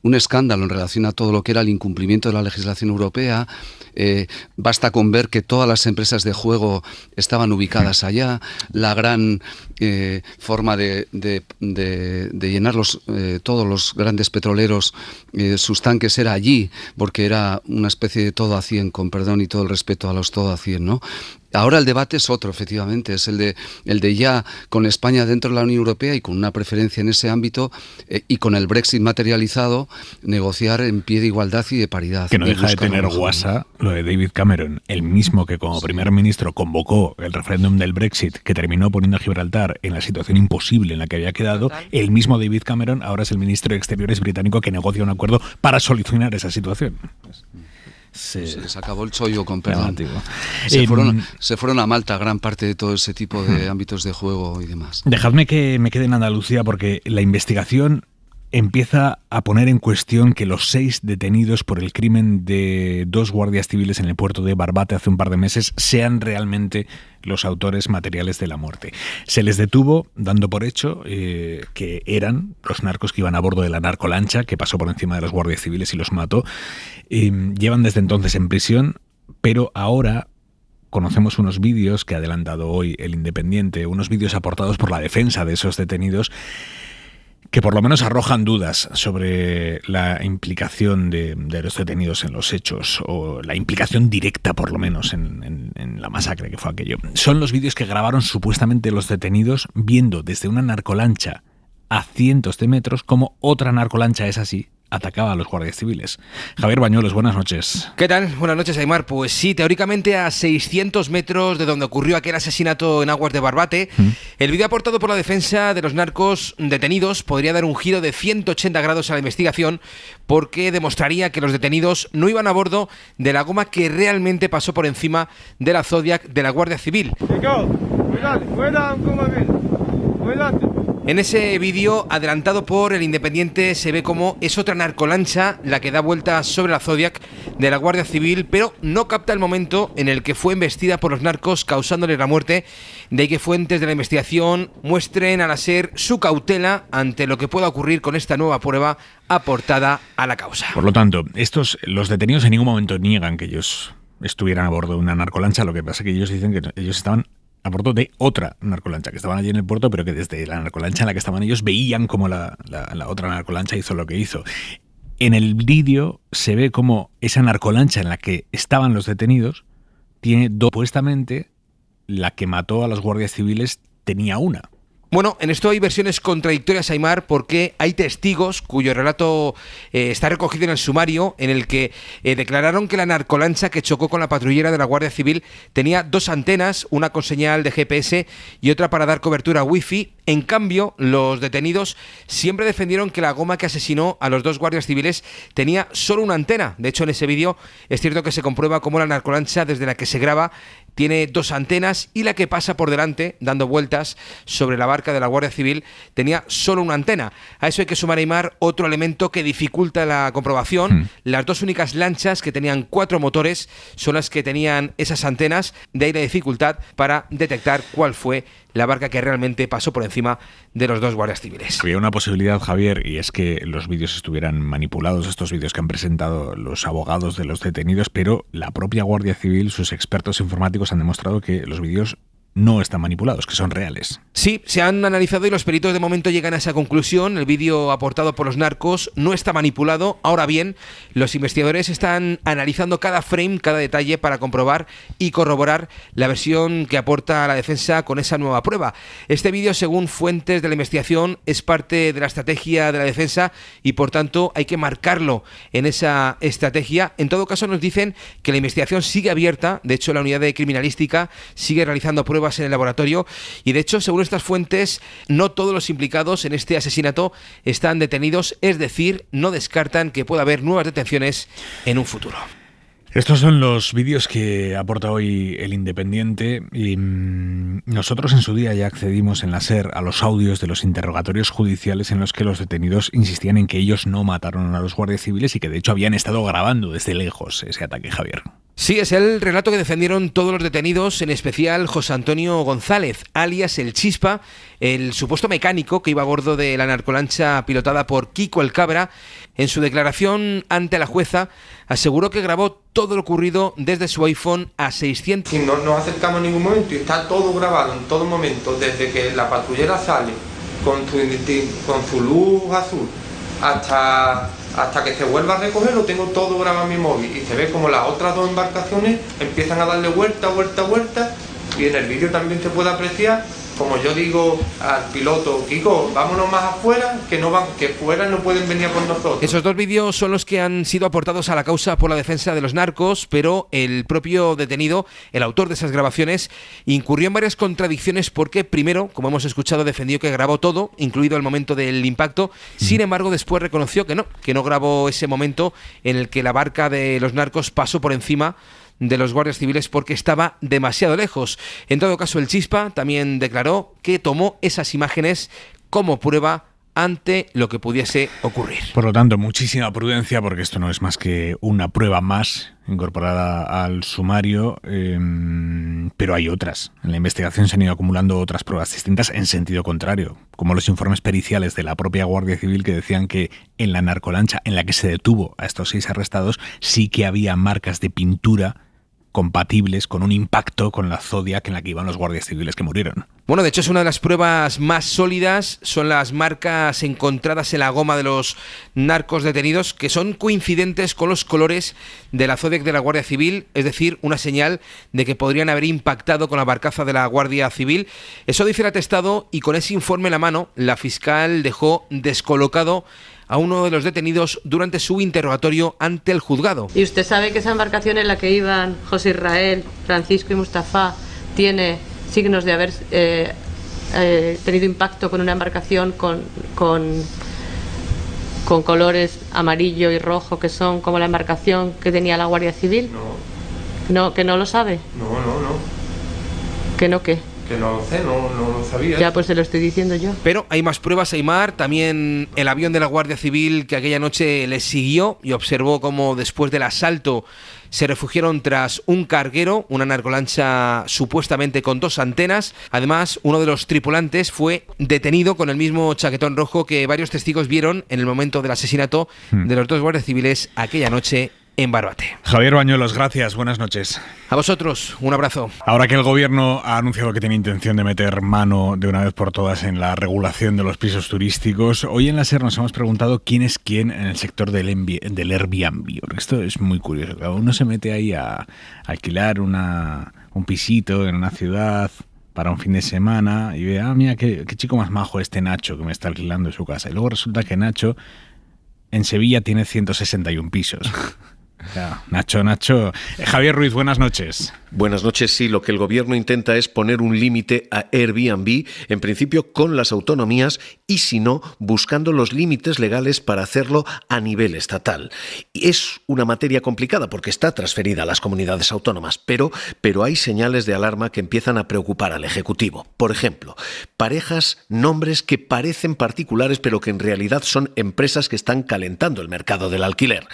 Un escándalo en relación a todo lo que era el incumplimiento de la legislación europea. Basta con ver que todas las empresas de juego estaban ubicadas allá, la gran forma de llenar todos los grandes petroleros sus tanques era allí, porque era una especie de todo a 100, con perdón y todo el respeto a los todo a 100, ¿no? Ahora el debate es otro, efectivamente, es el de ya con España dentro de la Unión Europea y con una preferencia en ese ámbito y con el Brexit materializado, negociar en pie de igualdad y de paridad. Que no deja de tener guasa lo de David Cameron, el mismo que como primer ministro convocó el referéndum del Brexit, que terminó poniendo a Gibraltar en la situación imposible en la que había quedado. El mismo David Cameron ahora es el ministro de Exteriores británico que negocia un acuerdo para solucionar esa situación. Se les acabó el chollo, con perdón. Se fueron a Malta gran parte de todo ese tipo de ámbitos de juego y demás. Dejadme que me quede en Andalucía, porque la investigación empieza a poner en cuestión que los 6 detenidos por el crimen de 2 guardias civiles en el puerto de Barbate hace un par de meses sean realmente los autores materiales de la muerte. Se les detuvo dando por hecho que eran los narcos que iban a bordo de la narcolancha que pasó por encima de los guardias civiles y los mató. Llevan desde entonces en prisión, pero ahora conocemos unos vídeos que ha adelantado hoy El Independiente, unos vídeos aportados por la defensa de esos detenidos, que por lo menos arrojan dudas sobre la implicación de los detenidos en los hechos, o la implicación directa, por lo menos, en la masacre que fue aquello. Son los vídeos que grabaron supuestamente los detenidos viendo desde una narcolancha a cientos de metros cómo otra narcolancha, es así, atacaba a los guardias civiles. Javier Bañuelos, buenas noches. ¿Qué tal? Buenas noches, Aimar. Pues sí, teóricamente a 600 metros de donde ocurrió aquel asesinato en aguas de Barbate, el vídeo aportado por la defensa de los narcos detenidos podría dar un giro de 180 grados a la investigación, porque demostraría que los detenidos no iban a bordo de la goma que realmente pasó por encima de la Zodiac de la Guardia Civil. En ese vídeo, adelantado por El Independiente, se ve como es otra narcolancha la que da vueltas sobre la Zodiac de la Guardia Civil, pero no capta el momento en el que fue embestida por los narcos, causándole la muerte. De ahí que fuentes de la investigación muestren a la SER su cautela ante lo que pueda ocurrir con esta nueva prueba aportada a la causa. Por lo tanto, los detenidos en ningún momento niegan que ellos estuvieran a bordo de una narcolancha. Lo que pasa es que ellos dicen que ellos estaban a bordo de otra narcolancha, que estaban allí en el puerto, pero que desde la narcolancha en la que estaban ellos veían cómo la otra narcolancha hizo lo que hizo. En el vídeo se ve cómo esa narcolancha en la que estaban los detenidos tiene supuestamente la que mató a los guardias civiles tenía una. Bueno, en esto hay versiones contradictorias, Aimar, porque hay testigos cuyo relato está recogido en el sumario, en el que declararon que la narcolancha que chocó con la patrullera de la Guardia Civil tenía 2 antenas, una con señal de GPS y otra para dar cobertura wifi. En cambio, los detenidos siempre defendieron que la goma que asesinó a los 2 guardias civiles tenía solo una antena. De hecho, en ese vídeo es cierto que se comprueba cómo la narcolancha desde la que se graba tiene 2 antenas y la que pasa por delante, dando vueltas sobre la barca de la Guardia Civil, tenía solo una antena. A eso hay que sumar, Aimar, otro elemento que dificulta la comprobación. Las 2 únicas lanchas que tenían 4 motores son las que tenían esas antenas, de ahí la dificultad para detectar cuál fue la barca que realmente pasó por encima de los 2 guardias civiles. Había una posibilidad, Javier, y es que los vídeos estuvieran manipulados, estos vídeos que han presentado los abogados de los detenidos, pero la propia Guardia Civil, sus expertos informáticos, han demostrado que los vídeos no están manipulados, que son reales. Sí, se han analizado y los peritos de momento llegan a esa conclusión. El vídeo aportado por los narcos no está manipulado. Ahora bien, los investigadores están analizando cada frame, cada detalle para comprobar y corroborar la versión que aporta la defensa con esa nueva prueba. Este vídeo, según fuentes de la investigación, es parte de la estrategia de la defensa y por tanto hay que marcarlo en esa estrategia. En todo caso, nos dicen que la investigación sigue abierta. De hecho, la unidad de criminalística sigue realizando pruebas en el laboratorio y de hecho, según estas fuentes, no todos los implicados en este asesinato están detenidos, es decir, no descartan que pueda haber nuevas detenciones en un futuro. Estos son los vídeos que aporta hoy El Independiente y nosotros en su día ya accedimos en la SER a los audios de los interrogatorios judiciales en los que los detenidos insistían en que ellos no mataron a los guardias civiles y que de hecho habían estado grabando desde lejos ese ataque, Javier. Sí, es el relato que defendieron todos los detenidos, en especial José Antonio González, alias El Chispa, el supuesto mecánico que iba a bordo de la narcolancha pilotada por Kiko el Cabra. En su declaración ante la jueza aseguró que grabó todo lo ocurrido desde su iPhone a 600. Si no nos acercamos en ningún momento y está todo grabado en todo momento, desde que la patrullera sale con su luz azul hasta que se vuelva a recoger, lo tengo todo grabado en mi móvil y se ve como las otras 2 embarcaciones empiezan a darle vuelta Y en el vídeo también se puede apreciar, como yo digo al piloto, Kiko, vámonos más afuera, que fuera no pueden venir con nosotros. Esos dos vídeos son los que han sido aportados a la causa por la defensa de los narcos, pero el propio detenido, el autor de esas grabaciones, incurrió en varias contradicciones porque primero, como hemos escuchado, defendió que grabó todo, incluido el momento del impacto. Sin embargo, después reconoció que no grabó ese momento en el que la barca de los narcos pasó por encima de los guardias civiles porque estaba demasiado lejos. En todo caso, el Chispa también declaró que tomó esas imágenes como prueba ante lo que pudiese ocurrir. Por lo tanto, muchísima prudencia, porque esto no es más que una prueba más incorporada al sumario, pero hay otras. En la investigación se han ido acumulando otras pruebas distintas en sentido contrario, como los informes periciales de la propia Guardia Civil que decían que en la narcolancha en la que se detuvo a estos 6 arrestados sí que había marcas de pintura compatibles con un impacto con la Zodiac en la que iban los guardias civiles que murieron. Bueno, de hecho es una de las pruebas más sólidas, son las marcas encontradas en la goma de los narcos detenidos que son coincidentes con los colores de la Zodiac de la Guardia Civil, es decir, una señal de que podrían haber impactado con la barcaza de la Guardia Civil. Eso dice el atestado y con ese informe en la mano, la fiscal dejó descolocado a uno de los detenidos durante su interrogatorio ante el juzgado. ¿Y usted sabe que esa embarcación en la que iban José Israel, Francisco y Mustafa tiene signos de haber tenido impacto con una embarcación con colores amarillo y rojo, que son como la embarcación que tenía la Guardia Civil? No, ¿que no lo sabe? No. ¿Que no qué? Que no lo sé, no lo sabía. Ya, pues se lo estoy diciendo yo. Pero hay más pruebas, Aimar. También el avión de la Guardia Civil que aquella noche les siguió y observó cómo después del asalto se refugiaron tras un carguero, una narcolancha supuestamente con 2 antenas. Además, uno de los tripulantes fue detenido con el mismo chaquetón rojo que varios testigos vieron en el momento del asesinato de los 2 guardias civiles aquella noche en Barbate. Javier Bañuelos, gracias, buenas noches. A vosotros, un abrazo. Ahora que el gobierno ha anunciado que tiene intención de meter mano de una vez por todas en la regulación de los pisos turísticos, hoy en la SER nos hemos preguntado quién es quién en el sector del Airbnb. Porque esto es muy curioso. Cada uno se mete ahí a alquilar un pisito en una ciudad para un fin de semana y ve, mira, qué chico más majo este Nacho que me está alquilando su casa. Y luego resulta que Nacho en Sevilla tiene 161 pisos. Ya, Nacho. Javier Ruiz, buenas noches. Buenas noches. Sí, lo que el gobierno intenta es poner un límite a Airbnb, en principio con las autonomías y, si no, buscando los límites legales para hacerlo a nivel estatal. Y es una materia complicada porque está transferida a las comunidades autónomas, pero hay señales de alarma que empiezan a preocupar al Ejecutivo. Por ejemplo, parejas, nombres que parecen particulares pero que en realidad son empresas que están calentando el mercado del alquiler.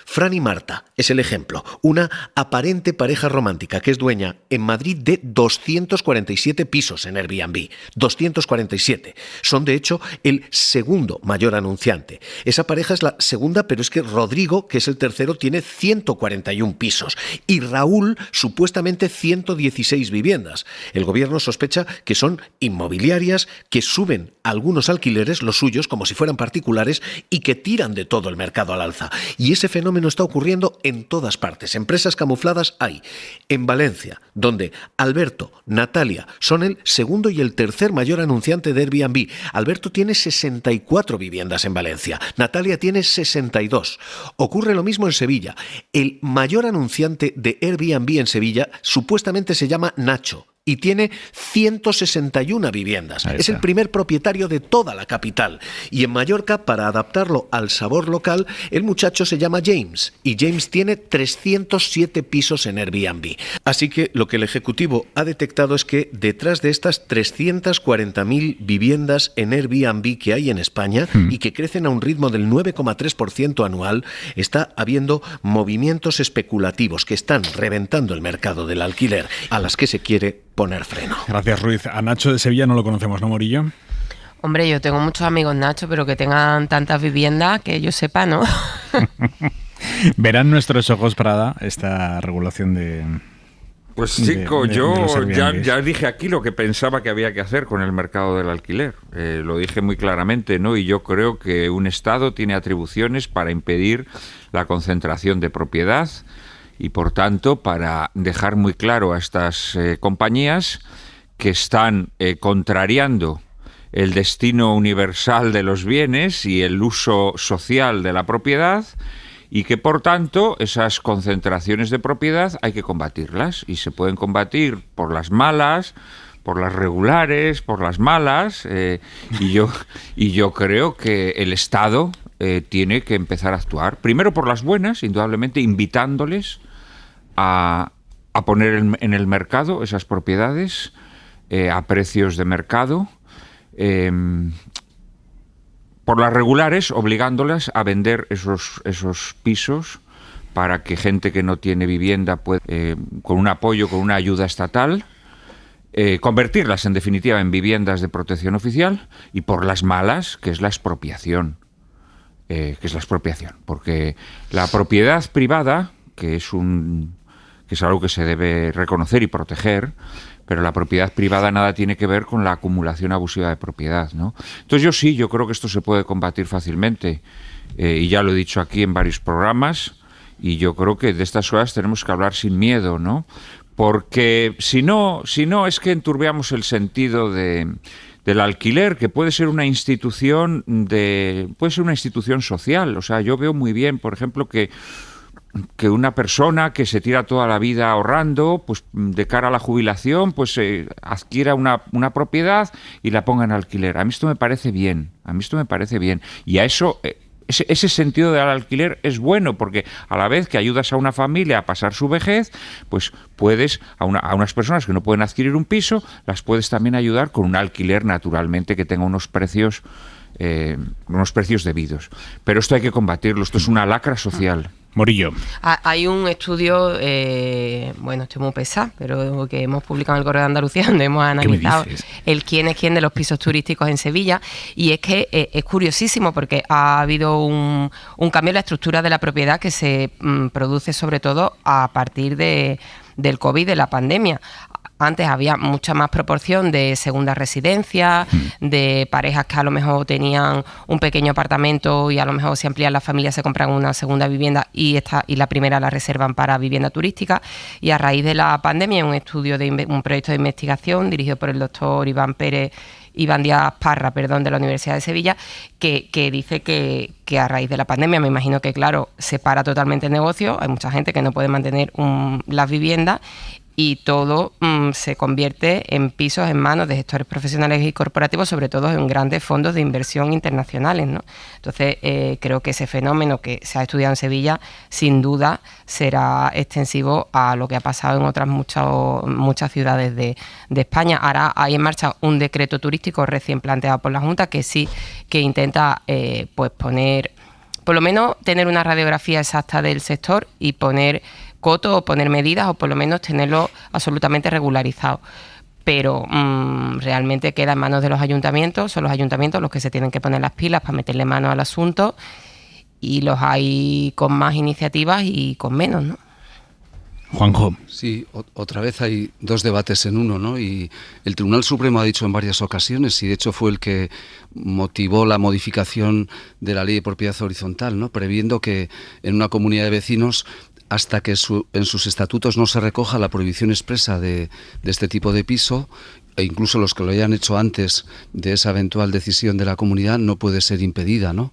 Fran y Marta es el ejemplo, una aparente pareja romántica que es dueña en Madrid de 247 pisos en Airbnb. 247. Son, de hecho, el segundo mayor anunciante. Esa pareja es la segunda, pero es que Rodrigo, que es el tercero, tiene 141 pisos. Y Raúl, supuestamente 116 viviendas. El gobierno sospecha que son inmobiliarias que suben algunos alquileres, los suyos, como si fueran particulares, y que tiran de todo el mercado al alza. Y ese fenómeno está ocurriendo en todas partes. Empresas camufladas hay. En Valencia, donde Alberto, Natalia son el segundo y el tercer mayor anunciante de Airbnb. Alberto tiene 64 viviendas en Valencia. Natalia tiene 62. Ocurre lo mismo en Sevilla. El mayor anunciante de Airbnb en Sevilla supuestamente se llama Nacho y tiene 161 viviendas. Es el primer propietario de toda la capital. Y en Mallorca, para adaptarlo al sabor local, el muchacho se llama James. Y James tiene 307 pisos en Airbnb. Así que lo que el Ejecutivo ha detectado es que detrás de estas 340.000 viviendas en Airbnb que hay en España y que crecen a un ritmo del 9,3% anual, está habiendo movimientos especulativos que están reventando el mercado del alquiler, a las que se quiere poner freno. Gracias, Ruiz. A Nacho de Sevilla no lo conocemos, ¿no, Morillo? Hombre, yo tengo muchos amigos, Nacho, pero que tengan tantas viviendas que yo sepa, ¿no? ¿Verán nuestros ojos, Prada, esta regulación de...? Pues chico, yo ya dije aquí lo que pensaba que había que hacer con el mercado del alquiler. Lo dije muy claramente, ¿no? Y yo creo que un Estado tiene atribuciones para impedir la concentración de propiedad y por tanto para dejar muy claro a estas compañías que están contrariando el destino universal de los bienes y el uso social de la propiedad, y que por tanto esas concentraciones de propiedad hay que combatirlas, y se pueden combatir por las malas, por las regulares, por las malas, y yo creo que el Estado tiene que empezar a actuar, primero por las buenas, indudablemente invitándoles a poner en el mercado esas propiedades a precios de mercado, por las regulares, obligándolas a vender esos pisos para que gente que no tiene vivienda pueda, con un apoyo, con una ayuda estatal, convertirlas en definitiva en viviendas de protección oficial, y por las malas, que es la expropiación, porque la propiedad privada, que es algo que se debe reconocer y proteger, pero la propiedad privada nada tiene que ver con la acumulación abusiva de propiedad, ¿no? Entonces yo creo que esto se puede combatir fácilmente, y ya lo he dicho aquí en varios programas, y yo creo que de estas cosas tenemos que hablar sin miedo, ¿no? Porque si no es que enturbiamos el sentido del alquiler, que puede ser una institución social. O sea, yo veo muy bien, por ejemplo, que una persona que se tira toda la vida ahorrando, pues de cara a la jubilación, pues adquiera una propiedad y la ponga en alquiler. A mí esto me parece bien, y a eso ese sentido del alquiler es bueno, porque a la vez que ayudas a una familia a pasar su vejez, pues puedes a unas personas que no pueden adquirir un piso, las puedes también ayudar con un alquiler, naturalmente, que tenga unos precios debidos. Pero esto hay que combatirlo, esto es una lacra social. Morillo. Hay un estudio, estoy muy pesado, pero que hemos publicado en el Correo de Andalucía, donde hemos analizado el quién es quién de los pisos turísticos en Sevilla, y es que es curiosísimo porque ha habido un cambio en la estructura de la propiedad que se produce sobre todo a partir del COVID, de la pandemia. Antes había mucha más proporción de segundas residencias, de parejas que a lo mejor tenían un pequeño apartamento y a lo mejor se amplían las familias, se compran una segunda vivienda y la primera la reservan para vivienda turística. Y a raíz de la pandemia, un proyecto de investigación dirigido por el doctor Iván Díaz Parra, de la Universidad de Sevilla, que dice que a raíz de la pandemia, me imagino que claro, se para totalmente el negocio, hay mucha gente que no puede mantener las viviendas, y todo se convierte en pisos en manos de gestores profesionales y corporativos, sobre todo en grandes fondos de inversión internacionales, ¿no? Entonces, creo que ese fenómeno que se ha estudiado en Sevilla, sin duda, será extensivo a lo que ha pasado en otras muchas ciudades de España. Ahora hay en marcha un decreto turístico recién planteado por la Junta que intenta poner, por lo menos, tener una radiografía exacta del sector y poner coto o poner medidas, o por lo menos tenerlo absolutamente regularizado. Pero realmente queda en manos de los ayuntamientos, son los ayuntamientos los que se tienen que poner las pilas para meterle mano al asunto, y los hay con más iniciativas y con menos, ¿no? Juanjo. Sí, otra vez hay dos debates en uno, ¿no? Y el Tribunal Supremo ha dicho en varias ocasiones, y de hecho fue el que motivó la modificación de la Ley de Propiedad Horizontal, ¿no? Previendo que en una comunidad de vecinos, hasta que en sus estatutos no se recoja la prohibición expresa de este tipo de piso, e incluso los que lo hayan hecho antes de esa eventual decisión de la comunidad, no puede ser impedida, ¿no?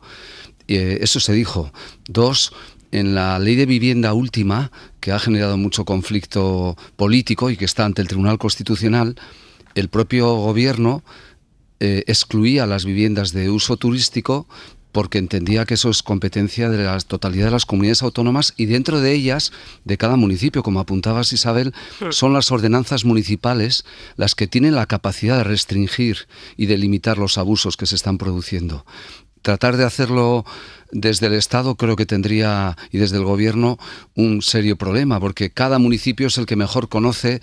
Eso se dijo. Dos, en la ley de vivienda última, que ha generado mucho conflicto político y que está ante el Tribunal Constitucional, el propio gobierno excluía las viviendas de uso turístico porque entendía que eso es competencia de la totalidad de las comunidades autónomas, y dentro de ellas, de cada municipio, como apuntabas, Isabel, son las ordenanzas municipales las que tienen la capacidad de restringir y de limitar los abusos que se están produciendo. Tratar de hacerlo desde el Estado creo que tendría, y desde el Gobierno, un serio problema, porque cada municipio es el que mejor conoce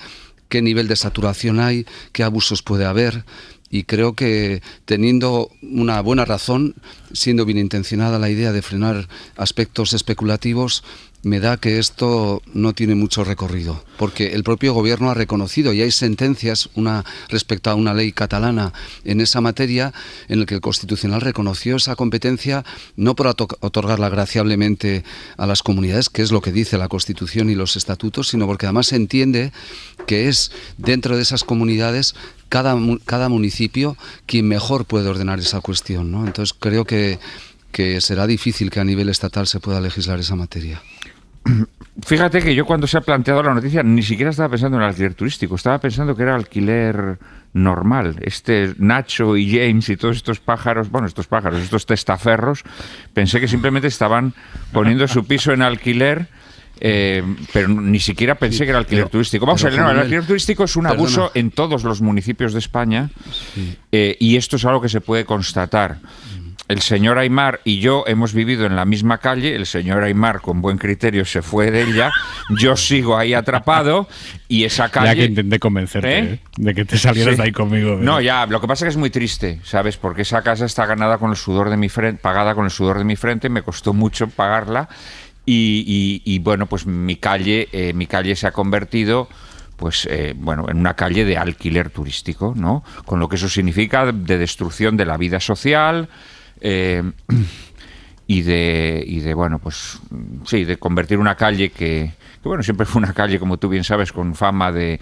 qué nivel de saturación hay, qué abusos puede haber, y creo que teniendo una buena razón, siendo bien intencionada la idea de frenar aspectos especulativos, me da que esto no tiene mucho recorrido, porque el propio gobierno ha reconocido y hay sentencias, una respecto a una ley catalana en esa materia, en la que el Constitucional reconoció esa competencia no por otorgarla agraciablemente a las comunidades, que es lo que dice la Constitución y los estatutos, sino porque además se entiende que es dentro de esas comunidades cada municipio quien mejor puede ordenar esa cuestión, ¿no? Entonces creo que será difícil que a nivel estatal se pueda legislar esa materia. Fíjate que yo cuando se ha planteado la noticia ni siquiera estaba pensando en el alquiler turístico, estaba pensando que era alquiler normal. Nacho y James y todos estos estos testaferros, pensé que simplemente estaban poniendo su piso en alquiler, pero ni siquiera pensé que era alquiler turístico. Vamos a ver, el alquiler turístico es un abuso en todos los municipios de España, y esto es algo que se puede constatar. El señor Aimar y yo hemos vivido en la misma calle, el señor Aimar con buen criterio se fue de ella, yo sigo ahí atrapado y esa calle... Ya que intenté convencerte de que te salieras de ahí conmigo. No, ya, lo que pasa es que es muy triste, ¿sabes? Porque esa casa está ganada con el sudor de mi frente, pagada con el sudor de mi frente, me costó mucho pagarla y bueno, pues mi calle se ha convertido... en una calle de alquiler turístico, ¿no? Con lo que eso significa de destrucción de la vida social... y de convertir una calle que siempre fue una calle, como tú bien sabes, con fama de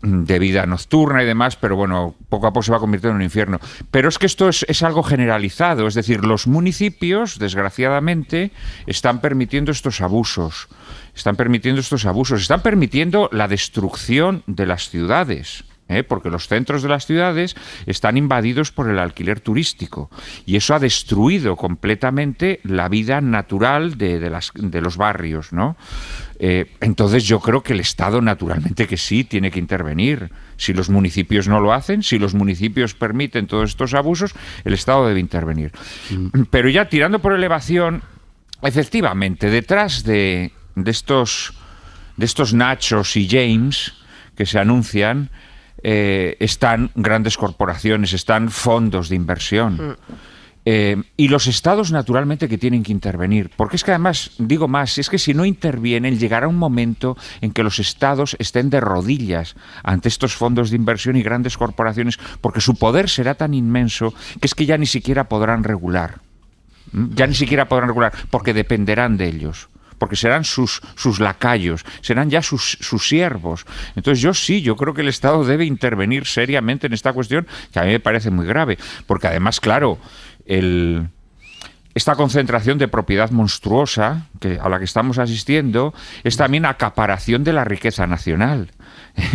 vida nocturna y demás, pero bueno, poco a poco se va convirtiendo en un infierno. Pero es que esto es algo generalizado, es decir, los municipios, desgraciadamente, están permitiendo estos abusos, están permitiendo la destrucción de las ciudades. Porque los centros de las ciudades están invadidos por el alquiler turístico y eso ha destruido completamente la vida natural de los barrios, ¿no? Entonces yo creo que el Estado naturalmente que sí tiene que intervenir. Si los municipios no lo hacen, si los municipios permiten todos estos abusos, el Estado debe intervenir. Pero ya tirando por elevación, efectivamente, detrás de estos Nachos y James que se anuncian, están grandes corporaciones, están fondos de inversión. Y los estados naturalmente que tienen que intervenir, porque es que además, digo más, es que si no intervienen llegará un momento en que los estados estén de rodillas ante estos fondos de inversión y grandes corporaciones, porque su poder será tan inmenso que es que ya ni siquiera podrán regular, porque dependerán de ellos, porque serán sus lacayos, serán ya sus siervos. Entonces yo creo que el Estado debe intervenir seriamente en esta cuestión, que a mí me parece muy grave, porque además, claro, esta concentración de propiedad monstruosa a la que estamos asistiendo es también acaparación de la riqueza nacional.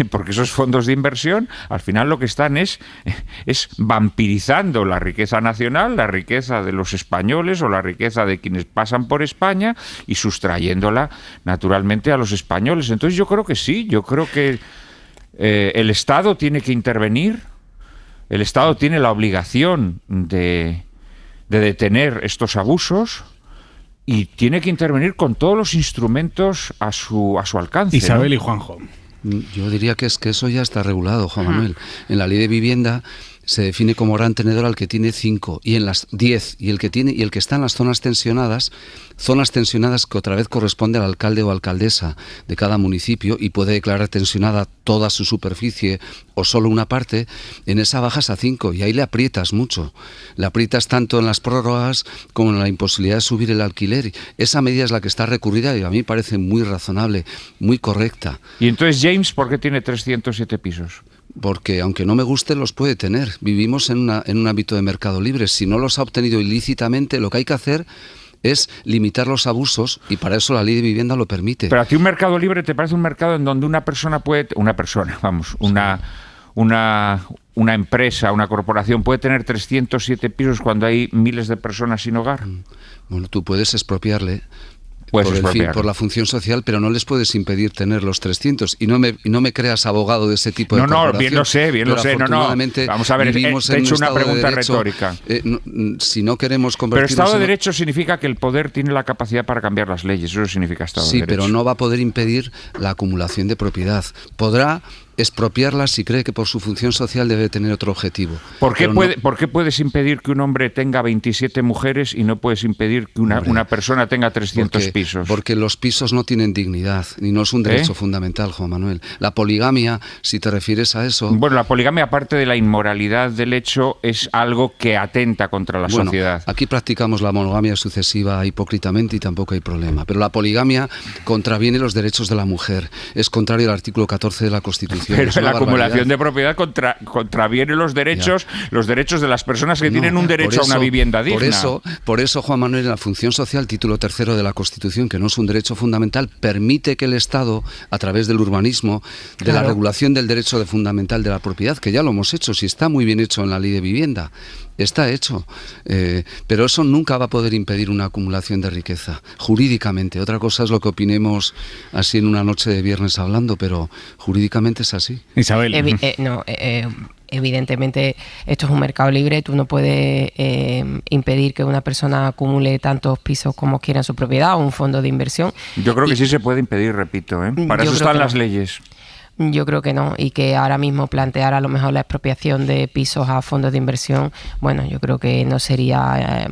Porque esos fondos de inversión al final lo que están es vampirizando la riqueza nacional, la riqueza de los españoles o la riqueza de quienes pasan por España y sustrayéndola naturalmente a los españoles. Entonces yo creo que sí, yo creo que el Estado tiene que intervenir, el Estado tiene la obligación de detener estos abusos y tiene que intervenir con todos los instrumentos a su alcance. Isabel, ¿no? Y Juanjo. Yo diría que eso ya está regulado, Juan Manuel. En la ley de vivienda se define como gran tenedor al que tiene 5 y en las 10 y el que está en las zonas tensionadas que otra vez corresponde al alcalde o alcaldesa de cada municipio y puede declarar tensionada toda su superficie o solo una parte. En esa bajas a 5 y ahí le aprietas mucho. Le aprietas tanto en las prórrogas como en la imposibilidad de subir el alquiler. Esa medida es la que está recurrida y a mí me parece muy razonable, muy correcta. Y entonces James, ¿por qué tiene 307 pisos? Porque aunque no me guste, los puede tener. Vivimos en un ámbito de mercado libre. Si no los ha obtenido ilícitamente, lo que hay que hacer es limitar los abusos y para eso la ley de vivienda lo permite. Pero a ti un mercado libre te parece un mercado en donde una empresa, una corporación puede tener 307 pisos cuando hay miles de personas sin hogar. Bueno, tú puedes expropiarle. Por la función social, pero no les puedes impedir tener los 300 y no me creas abogado de ese tipo de corporación. No, bien lo sé. Vamos a ver, te he hecho una pregunta retórica. Si no queremos convertirnos... Pero Estado de Derecho significa que el poder tiene la capacidad para cambiar las leyes, eso significa Estado de Derecho. Sí, pero no va a poder impedir la acumulación de propiedad. Podrá expropiarlas si cree que por su función social debe tener otro objetivo. ¿Por qué puedes impedir que un hombre tenga 27 mujeres y no puedes impedir que una persona tenga 300 pisos? Porque los pisos no tienen dignidad y no es un derecho fundamental, Juan Manuel. La poligamia, si te refieres a eso... Bueno, la poligamia, aparte de la inmoralidad del hecho, es algo que atenta contra la sociedad. Aquí practicamos la monogamia sucesiva hipócritamente y tampoco hay problema. Pero la poligamia contraviene los derechos de la mujer. Es contrario al artículo 14 de la Constitución. Pero la acumulación de propiedad contraviene los derechos de las personas que tienen un derecho a una vivienda digna. Por eso, Juan Manuel, en la función social, título 3 de la Constitución, que no es un derecho fundamental, permite que el Estado, a través del urbanismo, de la regulación del derecho fundamental de la propiedad, que ya lo hemos hecho, si está muy bien hecho en la ley de vivienda, está hecho, pero eso nunca va a poder impedir una acumulación de riqueza, jurídicamente. Otra cosa es lo que opinemos así en una noche de viernes hablando, pero jurídicamente es así. Isabel. Evidentemente esto es un mercado libre, tú no puedes impedir que una persona acumule tantos pisos como quiera en su propiedad o un fondo de inversión. Yo creo que sí se puede impedir, repito, para eso están las leyes. Yo creo que no, y que ahora mismo plantear a lo mejor la expropiación de pisos a fondos de inversión, bueno, yo creo que no sería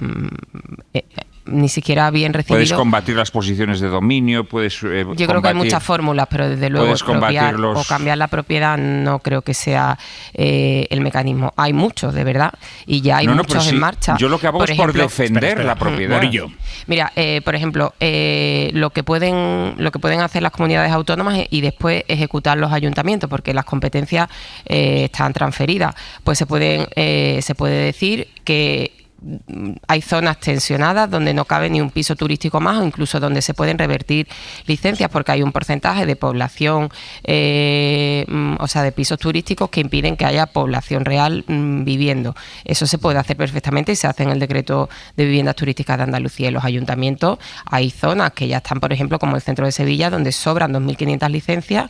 ni siquiera bien recibido. Puedes combatir las posiciones de dominio, puedes yo creo que hay muchas fórmulas, pero desde luego expropiar o cambiar la propiedad no creo que sea el mecanismo. Hay muchos, de verdad, y ya hay muchos en marcha. Yo lo que hago es por defender la propiedad. Morillo. Mira, por ejemplo, lo que pueden hacer las comunidades autónomas y después ejecutar los ayuntamientos, porque las competencias están transferidas, pues se puede decir que hay zonas tensionadas donde no cabe ni un piso turístico más, o incluso donde se pueden revertir licencias porque hay un porcentaje de población, o sea, de pisos turísticos que impiden que haya población real viviendo. Eso se puede hacer perfectamente y se hace en el decreto de viviendas turísticas de Andalucía. En los ayuntamientos hay zonas que ya están, por ejemplo, como el centro de Sevilla, donde sobran 2.500 licencias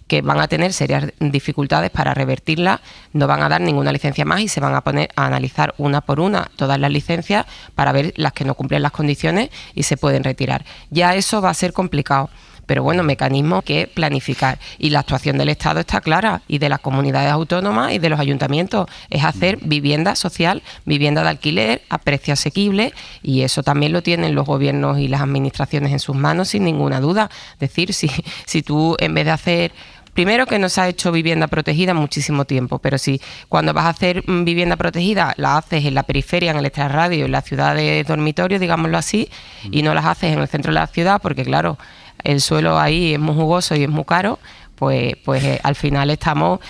que van a tener serias dificultades para revertirla, no van a dar ninguna licencia más y se van a poner a analizar una por una todas las licencias para ver las que no cumplen las condiciones y se pueden retirar. Ya eso va a ser complicado, pero bueno, mecanismos que planificar, y la actuación del Estado está clara, y de las comunidades autónomas y de los ayuntamientos, es hacer vivienda social, vivienda de alquiler a precio asequible, y eso también lo tienen los gobiernos y las administraciones en sus manos sin ninguna duda. Es decir, si tú en vez de hacer... Primero, que no se ha hecho vivienda protegida en muchísimo tiempo, pero si cuando vas a hacer vivienda protegida la haces en la periferia, en el extrarradio, en la ciudad de dormitorio, digámoslo así, y no las haces en el centro de la ciudad, porque claro, el suelo ahí es muy jugoso y es muy caro, pues al final estamos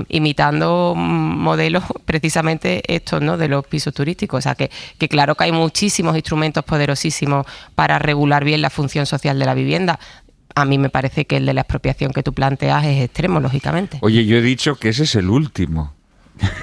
imitando modelos precisamente estos, ¿no?, de los pisos turísticos. O sea que claro que hay muchísimos instrumentos poderosísimos para regular bien la función social de la vivienda. A mí me parece que el de la expropiación que tú planteas es extremo, lógicamente. Oye, yo he dicho que ese es el último.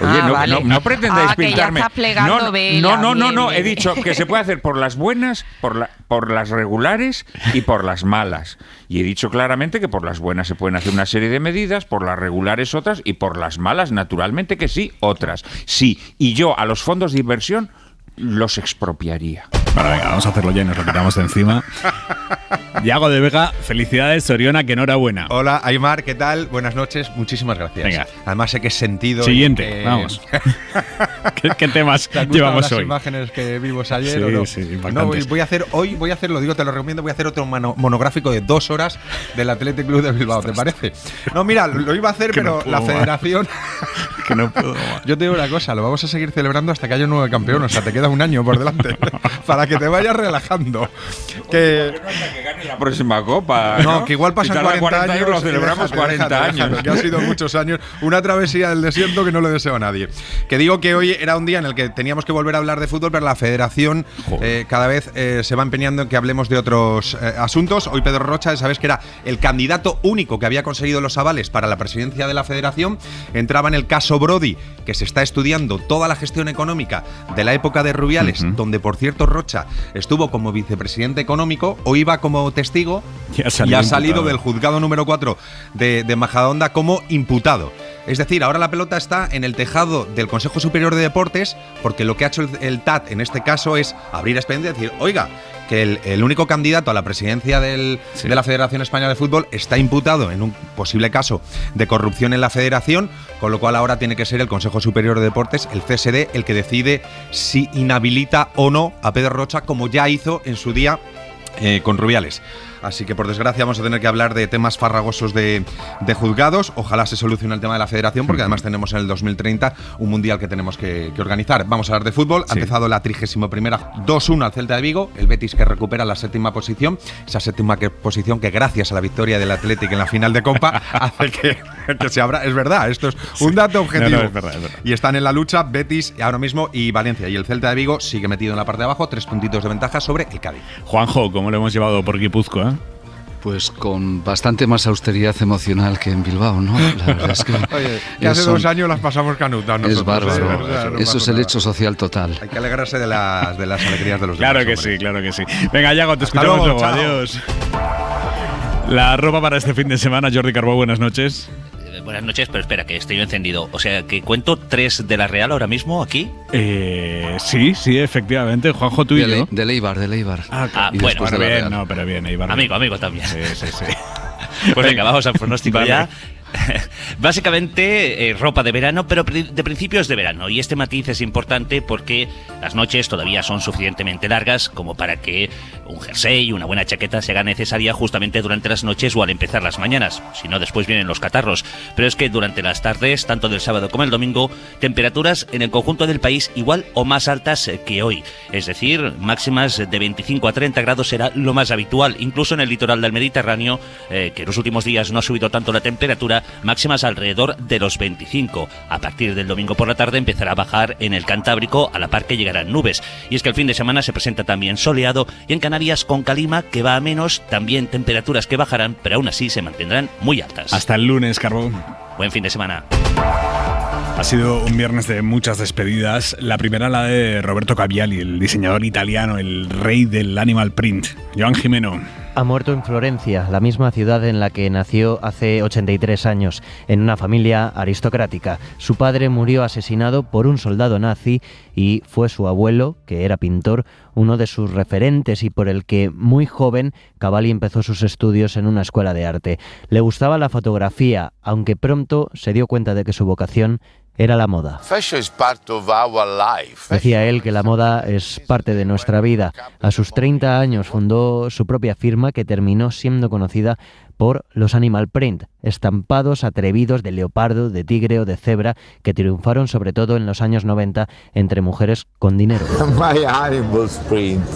Oye, no pretendáis pintarme. Que ya estás plegando velas, no. He dicho que se puede hacer por las buenas, por las regulares y por las malas. Y he dicho claramente que por las buenas se pueden hacer una serie de medidas, por las regulares otras y por las malas, naturalmente que sí, otras. Sí, y yo a los fondos de inversión los expropiaría. Bueno, venga, vamos a hacerlo ya y nos lo quitamos de encima. Yago de Vega, felicidades, Soriona, que enhorabuena. Hola, Aimar, ¿qué tal? Buenas noches, muchísimas gracias. Venga. Además sé que es sentido. Siguiente, vamos. ¿Qué temas llevamos las hoy? Imágenes que vimos ayer, sí, ¿o no? Sí, no, voy a hacer, lo digo, te lo recomiendo, voy a hacer otro monográfico de 2 horas del Athletic Club de Bilbao, ¿te parece? No, mira, lo iba a hacer, pero la federación... Que no puedo más. Yo te digo una cosa, lo vamos a seguir celebrando hasta que haya un nuevo campeón, o sea, te queda un año por delante, para que te vayas relajando. Que gane la próxima copa. No, que igual pasan 40 años. Lo celebramos 40 años. Que ha sido muchos años. Una travesía del desierto que no le deseo a nadie. Que digo que hoy era un día en el que teníamos que volver a hablar de fútbol, pero la federación cada vez se va empeñando en que hablemos de otros asuntos. Hoy Pedro Rocha, sabes que era el candidato único que había conseguido los avales para la presidencia de la federación. Entraba en el caso Brody, que se está estudiando toda la gestión económica de la época de Rubiales, donde por cierto Rocha estuvo como vicepresidente económico, o iba como testigo y ha salido del juzgado número 4 de Majadahonda como imputado. Es decir, ahora la pelota está en el tejado del Consejo Superior de Deportes, porque lo que ha hecho el TAT en este caso es abrir expediente y decir, oiga, que el único candidato a la presidencia de la Federación Española de Fútbol está imputado en un posible caso de corrupción en la federación, con lo cual ahora tiene que ser el Consejo Superior de Deportes, el CSD, el que decide si inhabilita o no a Pedro Rocha, como ya hizo en su día con Rubiales. Así que, por desgracia, vamos a tener que hablar de temas farragosos de juzgados. Ojalá se solucione el tema de la federación, porque además tenemos en el 2030 un mundial que tenemos que organizar. Vamos a hablar de fútbol. Ha empezado la 31ª, 2-1 al Celta de Vigo. El Betis, que recupera la 7ª posición. Esa 7ª posición que, gracias a la victoria del Athletic en la final de Copa, hace que se abra. Es verdad, esto es un dato objetivo. No, es verdad. Y están en la lucha Betis ahora mismo y Valencia. Y el Celta de Vigo sigue metido en la parte de abajo, 3 puntitos de ventaja sobre el Cádiz. Juanjo, ¿cómo lo hemos llevado por Guipúzcoa? Pues con bastante más austeridad emocional que en Bilbao, ¿no? La verdad es que, oye, que hace 2 años las pasamos canutas. Es bárbaro. Eso es el hecho social total. Hay que alegrarse de las alegrías de los claro demás. Claro que sí. Venga, Yago, te escuchamos luego. Adiós. La ropa para este fin de semana, Jordi Carbó, buenas noches. Buenas noches, pero espera, que estoy encendido. O sea, que cuento 3 de la Real ahora mismo aquí. Sí, efectivamente. Juanjo, tú y yo. De Leibar. Bueno, pero bien, Eibar. Amigo también. Sí. Pues venga, vamos al pronóstico ya. Básicamente ropa de verano, pero de principios de verano, y este matiz es importante porque las noches todavía son suficientemente largas como para que un jersey y una buena chaqueta se haga necesaria justamente durante las noches o al empezar las mañanas, si no después vienen los catarros. Pero es que durante las tardes, tanto del sábado como el domingo, temperaturas en el conjunto del país igual o más altas que hoy, es decir, máximas de 25 a 30 grados será lo más habitual, incluso en el litoral del Mediterráneo, que en los últimos días no ha subido tanto la temperatura, máximas alrededor de los 25. A partir del domingo por la tarde empezará a bajar en el Cantábrico, a la par que llegarán nubes. Y es que el fin de semana se presenta también soleado, y en Canarias con calima, que va a menos, también temperaturas que bajarán, pero aún así se mantendrán muy altas. Hasta el lunes, Carbón. Buen fin de semana. Ha sido un viernes de muchas despedidas. La primera, la de Roberto Caviali, el diseñador italiano, el rey del animal print. Joan Jimeno. Ha muerto en Florencia, la misma ciudad en la que nació hace 83 años, en una familia aristocrática. Su padre murió asesinado por un soldado nazi y fue su abuelo, que era pintor, uno de sus referentes y por el que, muy joven, Cavalli empezó sus estudios en una escuela de arte. Le gustaba la fotografía, aunque pronto se dio cuenta de que su vocación era la moda. Decía él que la moda es parte de nuestra vida. A sus 30 años fundó su propia firma que terminó siendo conocida por los animal print, estampados atrevidos de leopardo, de tigre o de cebra que triunfaron sobre todo en los años 90 entre mujeres con dinero. My animals print,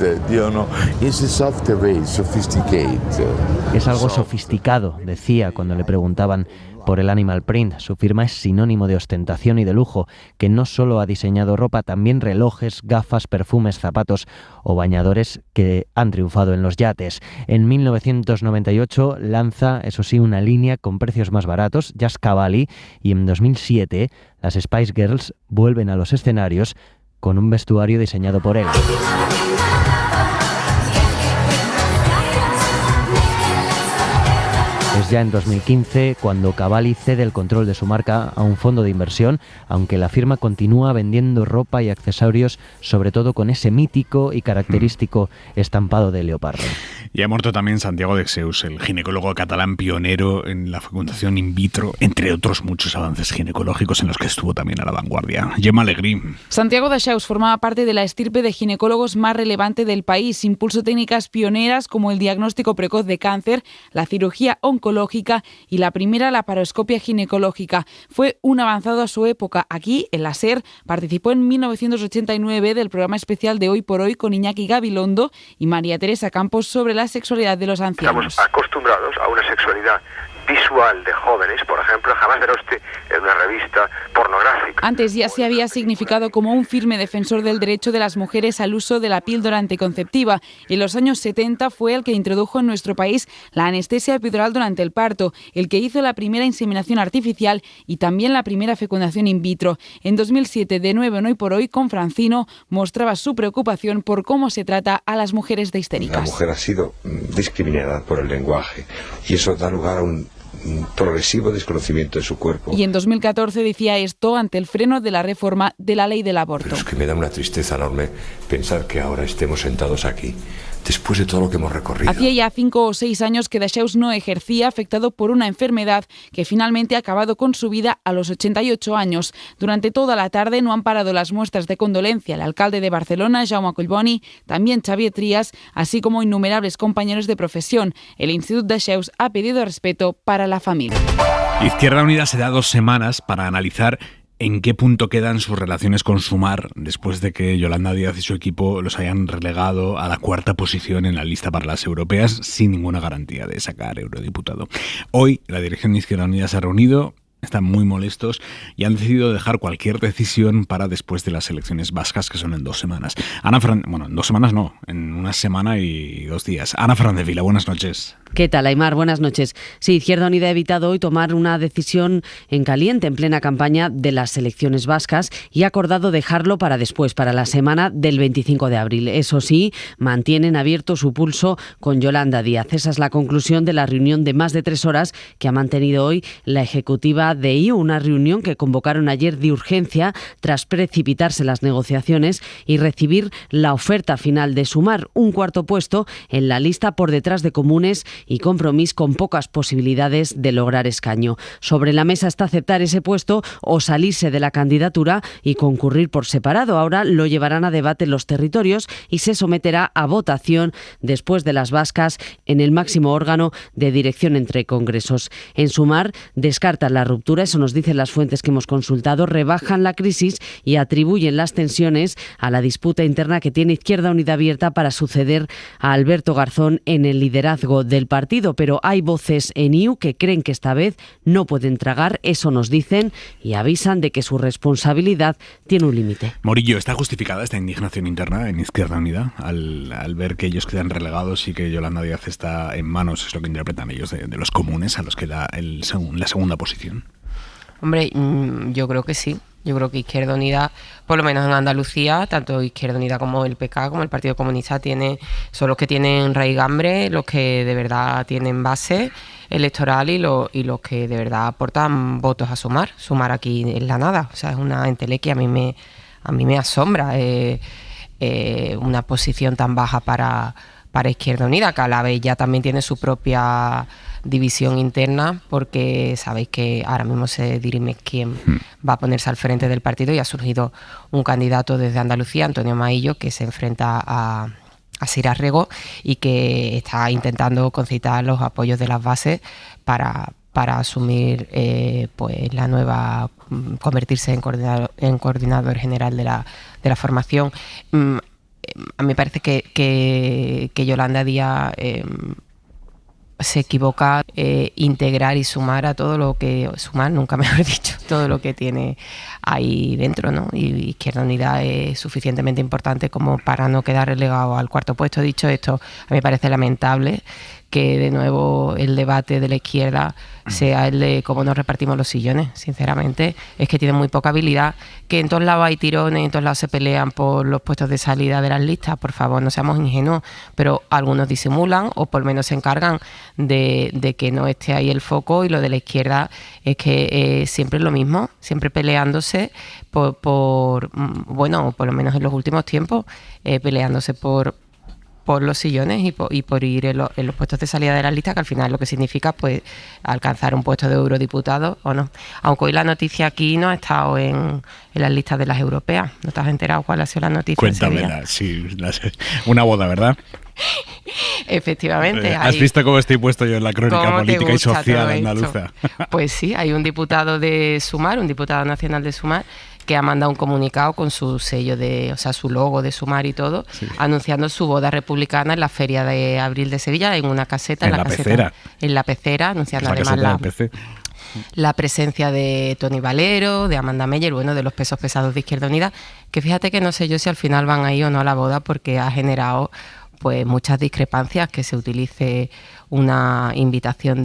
Es algo sofisticado, decía cuando le preguntaban por el animal print. Su firma es sinónimo de ostentación y de lujo, que no solo ha diseñado ropa, también relojes, gafas, perfumes, zapatos o bañadores que han triunfado en los yates. En 1998 lanza, eso sí, una línea con precios más baratos, Just Cavalli, y en 2007 las Spice Girls vuelven a los escenarios con un vestuario diseñado por él. Es ya en 2015 cuando Cavalli cede el control de su marca a un fondo de inversión, aunque la firma continúa vendiendo ropa y accesorios, sobre todo con ese mítico y característico estampado de leopardo. Y ha muerto también Santiago Dexeus, el ginecólogo catalán pionero en la fecundación in vitro, entre otros muchos avances ginecológicos en los que estuvo también a la vanguardia. Gemma Alegrí. Santiago Dexeus formaba parte de la estirpe de ginecólogos más relevante del país. Impulsó técnicas pioneras como el diagnóstico precoz de cáncer, la cirugía oncológica y la primera laparoscopia ginecológica. Fue un avanzado a su época. Aquí, en la SER, participó en 1989 del programa especial de Hoy por Hoy con Iñaki Gabilondo y María Teresa Campos sobre la sexualidad de los ancianos. Estamos acostumbrados a una sexualidad visual de jóvenes, por ejemplo, jamás verá usted en una revista pornográfica. Antes ya se había significado como un firme defensor del derecho de las mujeres al uso de la píldora anticonceptiva. En los años 70 fue el que introdujo en nuestro país la anestesia epidural durante el parto, el que hizo la primera inseminación artificial y también la primera fecundación in vitro. En 2007, de nuevo en Hoy por Hoy, con Francino, mostraba su preocupación por cómo se trata a las mujeres de histéricas. La mujer ha sido discriminada por el lenguaje y eso da lugar a un progresivo desconocimiento de su cuerpo. Y en 2014 decía esto ante el freno de la reforma de la ley del aborto. Pero es que me da una tristeza enorme pensar que ahora estemos sentados aquí después de todo lo que hemos recorrido. Hacía ya 5 o 6 años que Dexeus no ejercía, afectado por una enfermedad que finalmente ha acabado con su vida a los 88 años. Durante toda la tarde no han parado las muestras de condolencia el alcalde de Barcelona, Jaume Collboni, también Xavier Trias, así como innumerables compañeros de profesión. El Institut Dexeus ha pedido respeto para la familia. Izquierda Unida se da 2 semanas para analizar en qué punto quedan sus relaciones con Sumar después de que Yolanda Díaz y su equipo los hayan relegado a la 4ª posición en la lista para las europeas sin ninguna garantía de sacar eurodiputado. Hoy la dirección de Izquierda Unida se ha reunido, están muy molestos y han decidido dejar cualquier decisión para después de las elecciones vascas, que son en 2 semanas. En 2 semanas no, en 1 semana y 2 días. Ana Fernández Vila, buenas noches. ¿Qué tal, Aimar? Buenas noches. Sí, Izquierda Unida ha evitado hoy tomar una decisión en caliente, en plena campaña de las elecciones vascas, y ha acordado dejarlo para después, para la semana del 25 de abril. Eso sí, mantienen abierto su pulso con Yolanda Díaz. Esa es la conclusión de la reunión de más de 3 horas que ha mantenido hoy la ejecutiva de IU, una reunión que convocaron ayer de urgencia tras precipitarse las negociaciones y recibir la oferta final de Sumar, un 4º puesto en la lista por detrás de Comunes y Compromís, con pocas posibilidades de lograr escaño. Sobre la mesa está aceptar ese puesto o salirse de la candidatura y concurrir por separado. Ahora lo llevarán a debate los territorios y se someterá a votación después de las vascas en el máximo órgano de dirección entre congresos. En Sumar descartan la ruptura, eso nos dicen las fuentes que hemos consultado, rebajan la crisis y atribuyen las tensiones a la disputa interna que tiene Izquierda Unida abierta para suceder a Alberto Garzón en el liderazgo del partido, pero hay voces en IU que creen que esta vez no pueden tragar, eso nos dicen, y avisan de que su responsabilidad tiene un límite. Morillo, ¿está justificada esta indignación interna en Izquierda Unida al ver que ellos quedan relegados y que Yolanda Díaz está en manos, es lo que interpretan ellos, de los comunes, a los que da la segunda posición? Hombre, yo creo que sí. Yo creo que Izquierda Unida, por lo menos en Andalucía, tanto Izquierda Unida como el PK, como el Partido Comunista, son los que tienen raigambre, los que de verdad tienen base electoral y los que de verdad aportan votos a Sumar. Sumar aquí en la nada. O sea, es una entelequia, a mí me asombra una posición tan baja para Izquierda Unida, que a la vez ya también tiene su propia división interna, porque sabéis que ahora mismo se dirime quién va a ponerse al frente del partido, y ha surgido un candidato desde Andalucía, Antonio Maillo, que se enfrenta a Sira Rego y que está intentando concitar los apoyos de las bases para asumir pues la nueva, convertirse en coordinador general de la formación. A mí me parece que Yolanda Díaz se equivoca integrar y sumar a todo lo que... Sumar, nunca mejor dicho, todo lo que tiene ahí dentro, ¿no? Y Izquierda Unida es suficientemente importante como para no quedar relegado al 4º puesto. Dicho esto, a mí me parece lamentable que de nuevo el debate de la izquierda sea el de cómo nos repartimos los sillones. Sinceramente, es que tienen muy poca habilidad, que en todos lados hay tirones, en todos lados se pelean por los puestos de salida de las listas. Por favor, no seamos ingenuos, pero algunos disimulan o por lo menos se encargan de que no esté ahí el foco, y lo de la izquierda es que siempre es lo mismo, siempre peleándose bueno, por lo menos en los últimos tiempos, peleándose por los sillones y por ir en los puestos de salida de la lista, que al final lo que significa pues alcanzar un puesto de eurodiputado o no. Aunque hoy la noticia aquí no ha estado en las listas de las europeas. ¿No te has enterado cuál ha sido la noticia? Cuéntamela, sí. Una boda, ¿verdad? Efectivamente. ¿Has visto cómo estoy puesto yo en la crónica política y social andaluza? Pues sí, hay un diputado de Sumar, un diputado nacional de Sumar, que ha mandado un comunicado con su sello su logo de Sumar y todo, sí, anunciando su boda republicana en la Feria de Abril de Sevilla, en una caseta, en la Pecera, anunciando además la presencia de Tony Valero, de Amanda Meyer, bueno, de los pesos pesados de Izquierda Unida, que fíjate que no sé yo si al final van a ir o no a la boda, porque ha generado pues muchas discrepancias que se utilice una invitación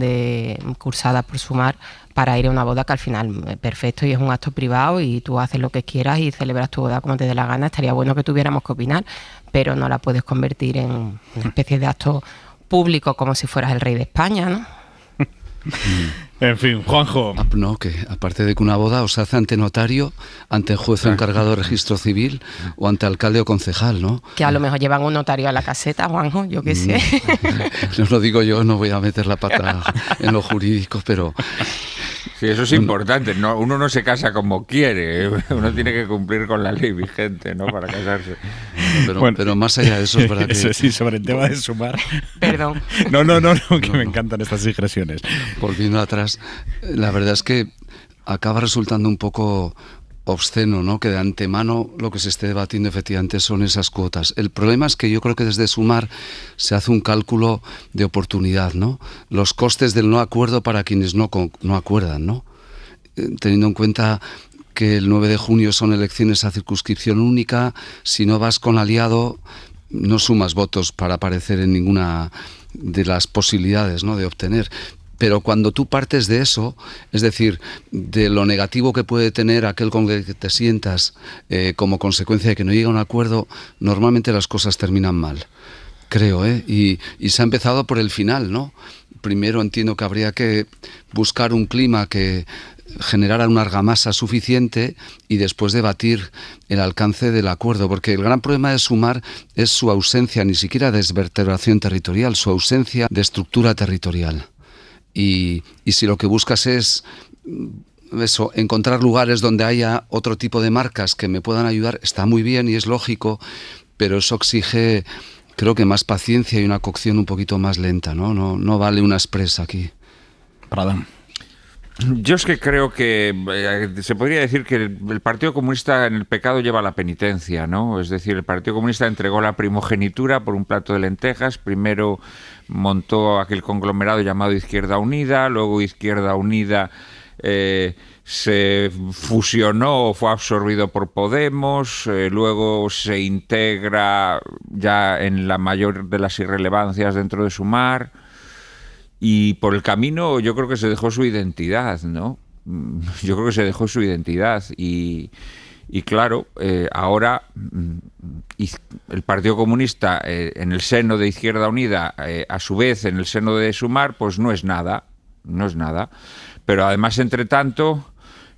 cursada por Sumar para ir a una boda, que al final perfecto y es un acto privado y tú haces lo que quieras y celebras tu boda como te dé la gana. Estaría bueno que tuviéramos que opinar, pero no la puedes convertir en una especie de acto público como si fueras el rey de España, ¿no? En fin, Juanjo. No, que aparte de que una boda os hace ante notario, ante juez encargado de registro civil o ante alcalde o concejal, ¿no? Que a lo mejor llevan un notario a la caseta, Juanjo, yo qué sé. No lo digo yo, no voy a meter la pata en lo jurídico, pero... Sí, eso es importante. No, uno no se casa como quiere. Uno tiene que cumplir con la ley vigente, ¿no? Para casarse. Pero más allá de eso, es verdad que... Eso sí, sobre el tema de sumar. Perdón. No, que me encantan estas digresiones. Volviendo atrás, la verdad es que acaba resultando un poco obsceno, ¿no? Que de antemano lo que se esté debatiendo efectivamente son esas cuotas. El problema es que yo creo que desde Sumar se hace un cálculo de oportunidad, ¿no? Los costes del no acuerdo para quienes no acuerdan, ¿no? Teniendo en cuenta que el 9 de junio son elecciones a circunscripción única, si no vas con aliado no sumas votos para aparecer en ninguna de las posibilidades, ¿no? De obtener. Pero cuando tú partes de eso, es decir, de lo negativo que puede tener aquel con el que te sientas como consecuencia de que no llega a un acuerdo, normalmente las cosas terminan mal, creo, ¿eh? Y se ha empezado por el final, ¿no? Primero entiendo que habría que buscar un clima que generara una argamasa suficiente y después debatir el alcance del acuerdo, porque el gran problema de Sumar es su ausencia, ni siquiera de desvertebración territorial, su ausencia de estructura territorial. Y si lo que buscas es eso, encontrar lugares donde haya otro tipo de marcas que me puedan ayudar, está muy bien y es lógico, pero eso exige, creo que más paciencia y una cocción un poquito más lenta, ¿no? No vale una express aquí. Perdón. Yo es que creo que se podría decir que el Partido Comunista en el pecado lleva la penitencia, ¿no? Es decir, el Partido Comunista entregó la primogenitura por un plato de lentejas. Primero montó aquel conglomerado llamado Izquierda Unida, luego Izquierda Unida se fusionó o fue absorbido por Podemos, luego se integra ya en la mayor de las irrelevancias dentro de Sumar. Y por el camino yo creo que se dejó su identidad, ¿no? Yo creo que se dejó su identidad y claro, ahora el Partido Comunista en el seno de Izquierda Unida, a su vez en el seno de Sumar, pues no es nada. Pero además, entre tanto,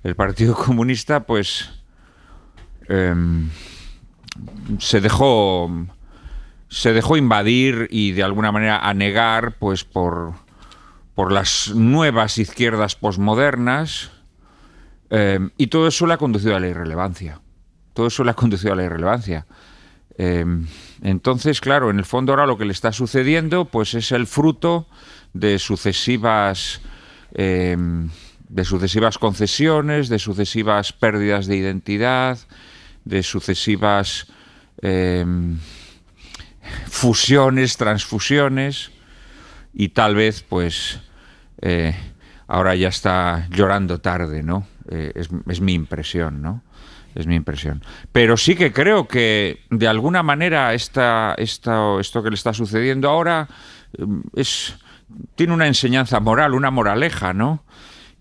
el Partido Comunista pues se dejó invadir y de alguna manera anegar pues por las nuevas izquierdas posmodernas, y todo eso le ha conducido a la irrelevancia. Entonces, claro, en el fondo ahora lo que le está sucediendo pues es el fruto de sucesivas concesiones, de sucesivas pérdidas de identidad, de sucesivas fusiones, transfusiones, y tal vez pues ahora ya está llorando tarde, ¿no? Es mi impresión, ¿no? Es mi impresión. Pero sí que creo que de alguna manera esto que le está sucediendo ahora tiene una enseñanza moral, una moraleja, ¿no?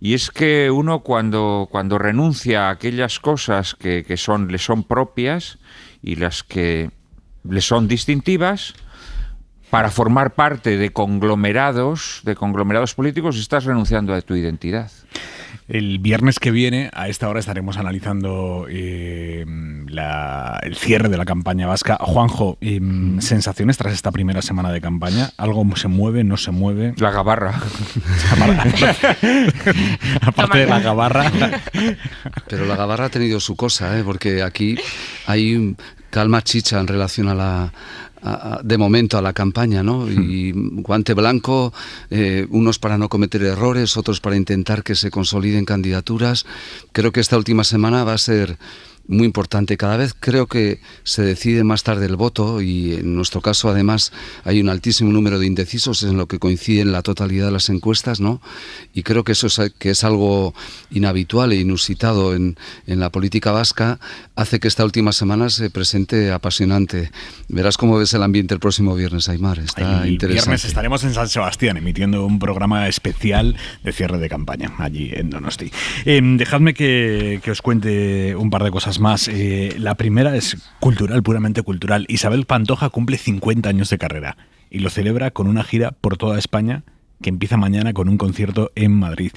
Y es que uno cuando renuncia a aquellas cosas que le son propias y las que le son distintivas, para formar parte de conglomerados políticos, estás renunciando a tu identidad. El viernes que viene, a esta hora, estaremos analizando el cierre de la campaña vasca. Juanjo, ¿sensaciones tras esta primera semana de campaña? ¿Algo se mueve, no se mueve? La gabarra. Aparte de la gabarra. Pero la gabarra ha tenido su cosa, porque aquí hay calma chicha en relación de momento a la campaña, ¿no? Y guante blanco, unos para no cometer errores, otros para intentar que se consoliden candidaturas. Creo que esta última semana va a ser muy importante. Cada vez creo que se decide más tarde el voto y en nuestro caso además hay un altísimo número de indecisos en lo que coinciden la totalidad de las encuestas, ¿no? Y creo que eso es algo inhabitual e inusitado en la política vasca, hace que esta última semana se presente apasionante. Verás cómo ves el ambiente el próximo viernes, Aimar. Está interesante. El viernes estaremos en San Sebastián emitiendo un programa especial de cierre de campaña allí en Donosti. Dejadme que os cuente un par de cosas más. La primera es cultural, puramente cultural. Isabel Pantoja cumple 50 años de carrera y lo celebra con una gira por toda España que empieza mañana con un concierto en Madrid.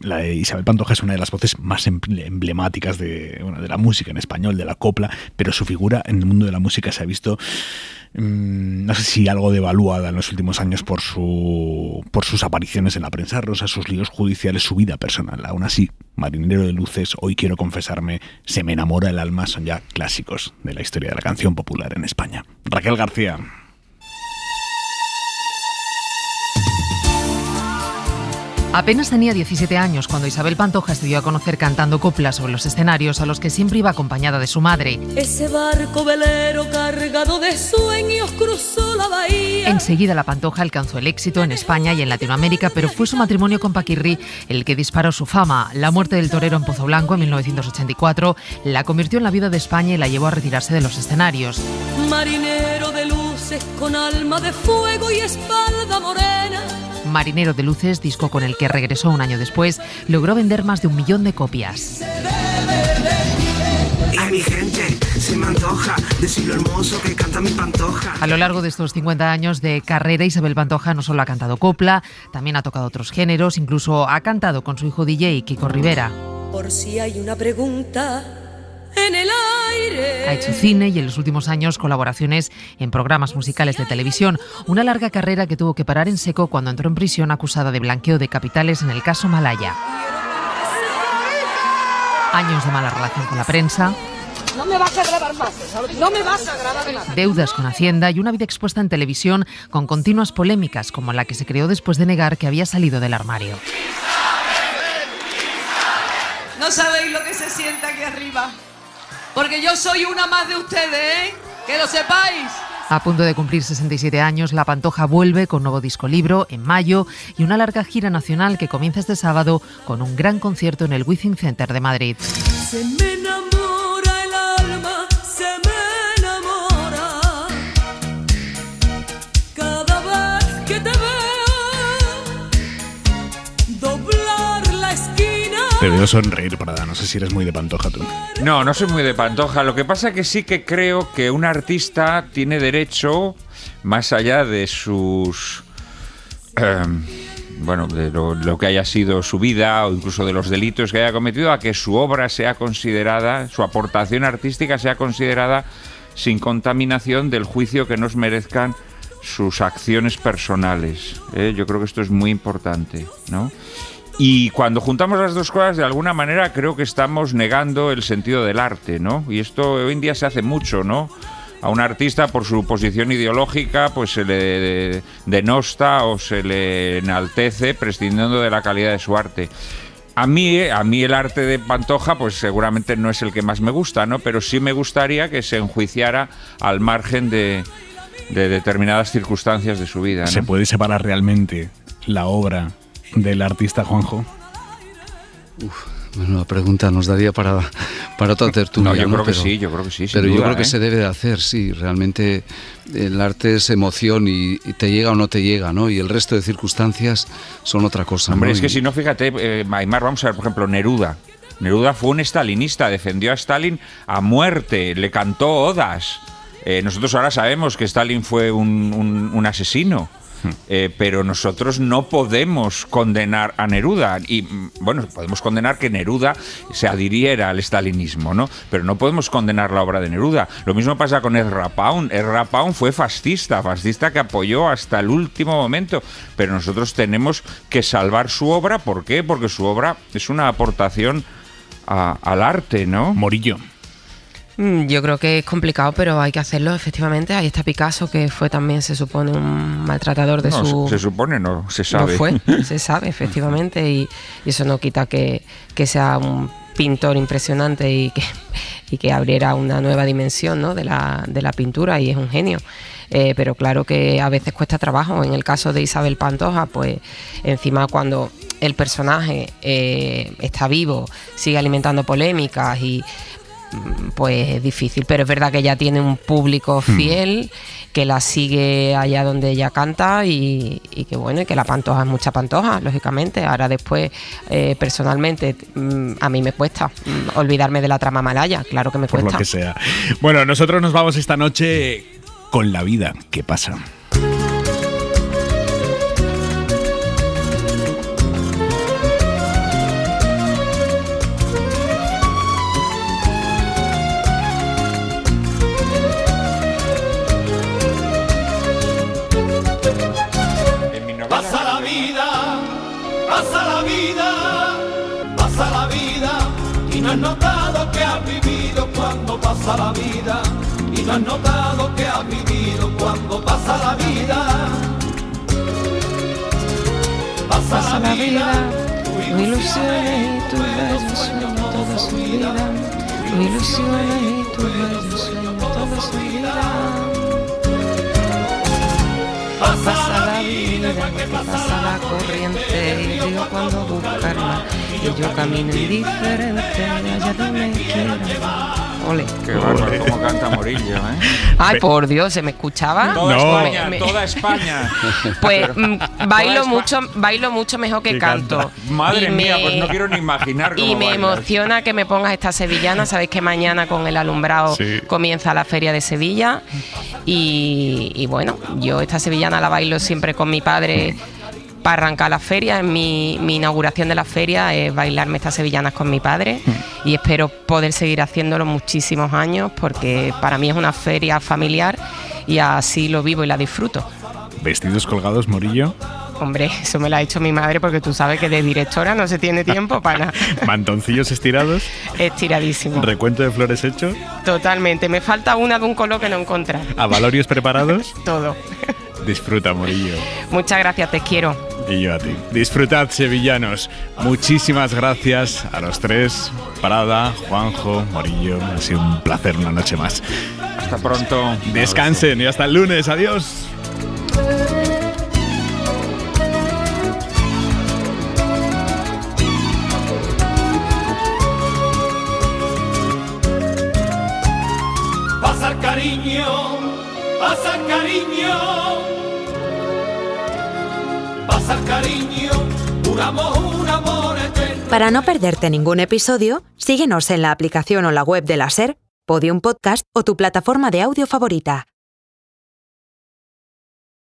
La de Isabel Pantoja es una de las voces más emblemáticas de la música en español, de la copla, pero su figura en el mundo de la música se ha visto, no sé si algo devaluada en los últimos años por sus apariciones en la prensa rosa, sus líos judiciales, su vida personal. Aún así, Marinero de Luces, Hoy quiero confesarme, Se me enamora el alma, son ya clásicos de la historia de la canción popular en España. Raquel García. Apenas tenía 17 años cuando Isabel Pantoja se dio a conocer cantando coplas sobre los escenarios a los que siempre iba acompañada de su madre. Ese barco velero cargado de sueños cruzó la bahía. Enseguida la Pantoja alcanzó el éxito en España y en Latinoamérica, pero fue su matrimonio con Paquirri el que disparó su fama. La muerte del torero en Pozo Blanco en 1984 la convirtió en la viuda de España y la llevó a retirarse de los escenarios. Marinero de luces con alma de fuego y espalda morena. Marinero de Luces, disco con el que regresó un año después, logró vender más de 1 millón de copias. Y a mi gente se me antoja decir lo hermoso que canta mi Pantoja. A lo largo de estos 50 años de carrera, Isabel Pantoja no solo ha cantado copla, también ha tocado otros géneros, incluso ha cantado con su hijo DJ, Kiko Rivera. Por si hay una pregunta en el aire. Ha hecho cine y en los últimos años colaboraciones en programas musicales de televisión. Una larga carrera que tuvo que parar en seco cuando entró en prisión acusada de blanqueo de capitales en el caso Malaya. Años de mala relación con la prensa. No me vas a grabar más. No me vas a grabar más. Deudas con Hacienda y una vida expuesta en televisión con continuas polémicas como la que se creó después de negar que había salido del armario. No sabéis lo que se siente aquí arriba. Porque yo soy una más de ustedes, ¿eh? Que lo sepáis. A punto de cumplir 67 años, la Pantoja vuelve con nuevo disco libro en mayo y una larga gira nacional que comienza este sábado con un gran concierto en el Within Center de Madrid. Se me enamora el alma, se me enamora. Cada vez que te veo, doblar la esquina. Te veo sonreír, Prada. No sé si eres muy de Pantoja tú. No soy muy de Pantoja. Lo que pasa que sí que creo que un artista tiene derecho, más allá de sus... de lo que haya sido su vida o incluso de los delitos que haya cometido, a que su obra sea considerada, su aportación artística sea considerada sin contaminación del juicio que nos merezcan sus acciones personales. Yo creo que esto es muy importante, ¿no? Y cuando juntamos las dos cosas, de alguna manera creo que estamos negando el sentido del arte, ¿no? Y esto hoy en día se hace mucho, ¿no? A un artista, por su posición ideológica, pues se le denosta o se le enaltece prescindiendo de la calidad de su arte. A mí el arte de Pantoja, pues seguramente no es el que más me gusta, ¿no? Pero sí me gustaría que se enjuiciara al margen de determinadas circunstancias de su vida, ¿no? ¿Se puede separar realmente la obra del artista, Juanjo? Bueno, la pregunta nos daría para otra tertulia. Yo creo que sí. Pero yo creo que se debe de hacer, sí. Realmente el arte es emoción y te llega o no te llega, ¿no? Y el resto de circunstancias son otra cosa. Hombre, ¿no? es que si no, fíjate, Aimar, vamos a ver, por ejemplo, Neruda. Neruda fue un stalinista, defendió a Stalin a muerte, le cantó odas. Nosotros ahora sabemos que Stalin fue un asesino. Pero nosotros no podemos condenar a Neruda y, bueno, podemos condenar que Neruda se adhiriera al stalinismo, ¿no? Pero no podemos condenar la obra de Neruda. Lo mismo pasa con Ezra Pound. Ezra Pound fue fascista que apoyó hasta el último momento, pero nosotros tenemos que salvar su obra. ¿Por qué? Porque su obra es una aportación al arte, ¿no? Morillo. Yo creo que es complicado, pero hay que hacerlo, efectivamente. Ahí está Picasso, que fue también, se supone, un maltratador de su... Se supone, no, se sabe. No fue, se sabe, efectivamente, y eso no quita que sea un pintor impresionante y que abriera una nueva dimensión, ¿no?, de la pintura, y es un genio. Pero claro que a veces cuesta trabajo. En el caso de Isabel Pantoja, pues encima cuando el personaje está vivo, sigue alimentando polémicas y... pues es difícil, pero es verdad que ella tiene un público fiel que la sigue allá donde ella canta y que bueno, y que la Pantoja es mucha Pantoja, lógicamente. Ahora después, personalmente, a mí me cuesta olvidarme de la trama malaya, claro que me cuesta. Por lo que sea. Bueno, nosotros nos vamos esta noche con La vida que pasa. no has notado que has vivido cuando pasa la vida, y no has notado que has vivido cuando pasa la vida. Pasa la vida, tu ilusiones y tus bellos sueños todos se olvidan. Tu ilusiones y tus bellos sueños todos se olvidan. Pasa la vida, que pasa la corriente, y el río cuando buscarla, y yo camino indiferente allá donde quiera. Ole. Qué bárbaro, cómo canta Morillo, ¿eh? Ay, por Dios, ¿se me escuchaba? Toda España. Pues bailo mucho mejor que canto. Madre mía, pues no quiero ni imaginar cómo Y me bailas. emociona que me pongas esta sevillana. Sabéis que mañana con el alumbrado comienza la Feria de Sevilla. Y bueno, yo esta sevillana la bailo siempre con mi padre para arrancar la feria. En mi inauguración de la feria es bailarme estas sevillanas con mi padre, y espero poder seguir haciéndolo muchísimos años, porque para mí es una feria familiar y así lo vivo y la disfruto. ¿Vestidos colgados, Morillo? Hombre, eso me lo ha hecho mi madre, porque tú sabes que de directora no se tiene tiempo para nada. ¿Mantoncillos estirados? Estiradísimo. ¿Recuento de flores hecho? Totalmente. Me falta una de un color que no encontré. ¿Abalorios preparados? Todo. Disfruta, Morillo. Muchas gracias, te quiero. Y yo a ti. Disfrutad, sevillanos. Muchísimas gracias a los tres. Parada, Juanjo, Morillo. Ha sido un placer una noche más. Hasta pronto. Descansen y hasta el lunes. Adiós. Pasa el cariño, pasa el cariño. Pasa el cariño, un amor eterno. Para no perderte ningún episodio, síguenos en la aplicación o la web de la SER, Podium Podcast o tu plataforma de audio favorita.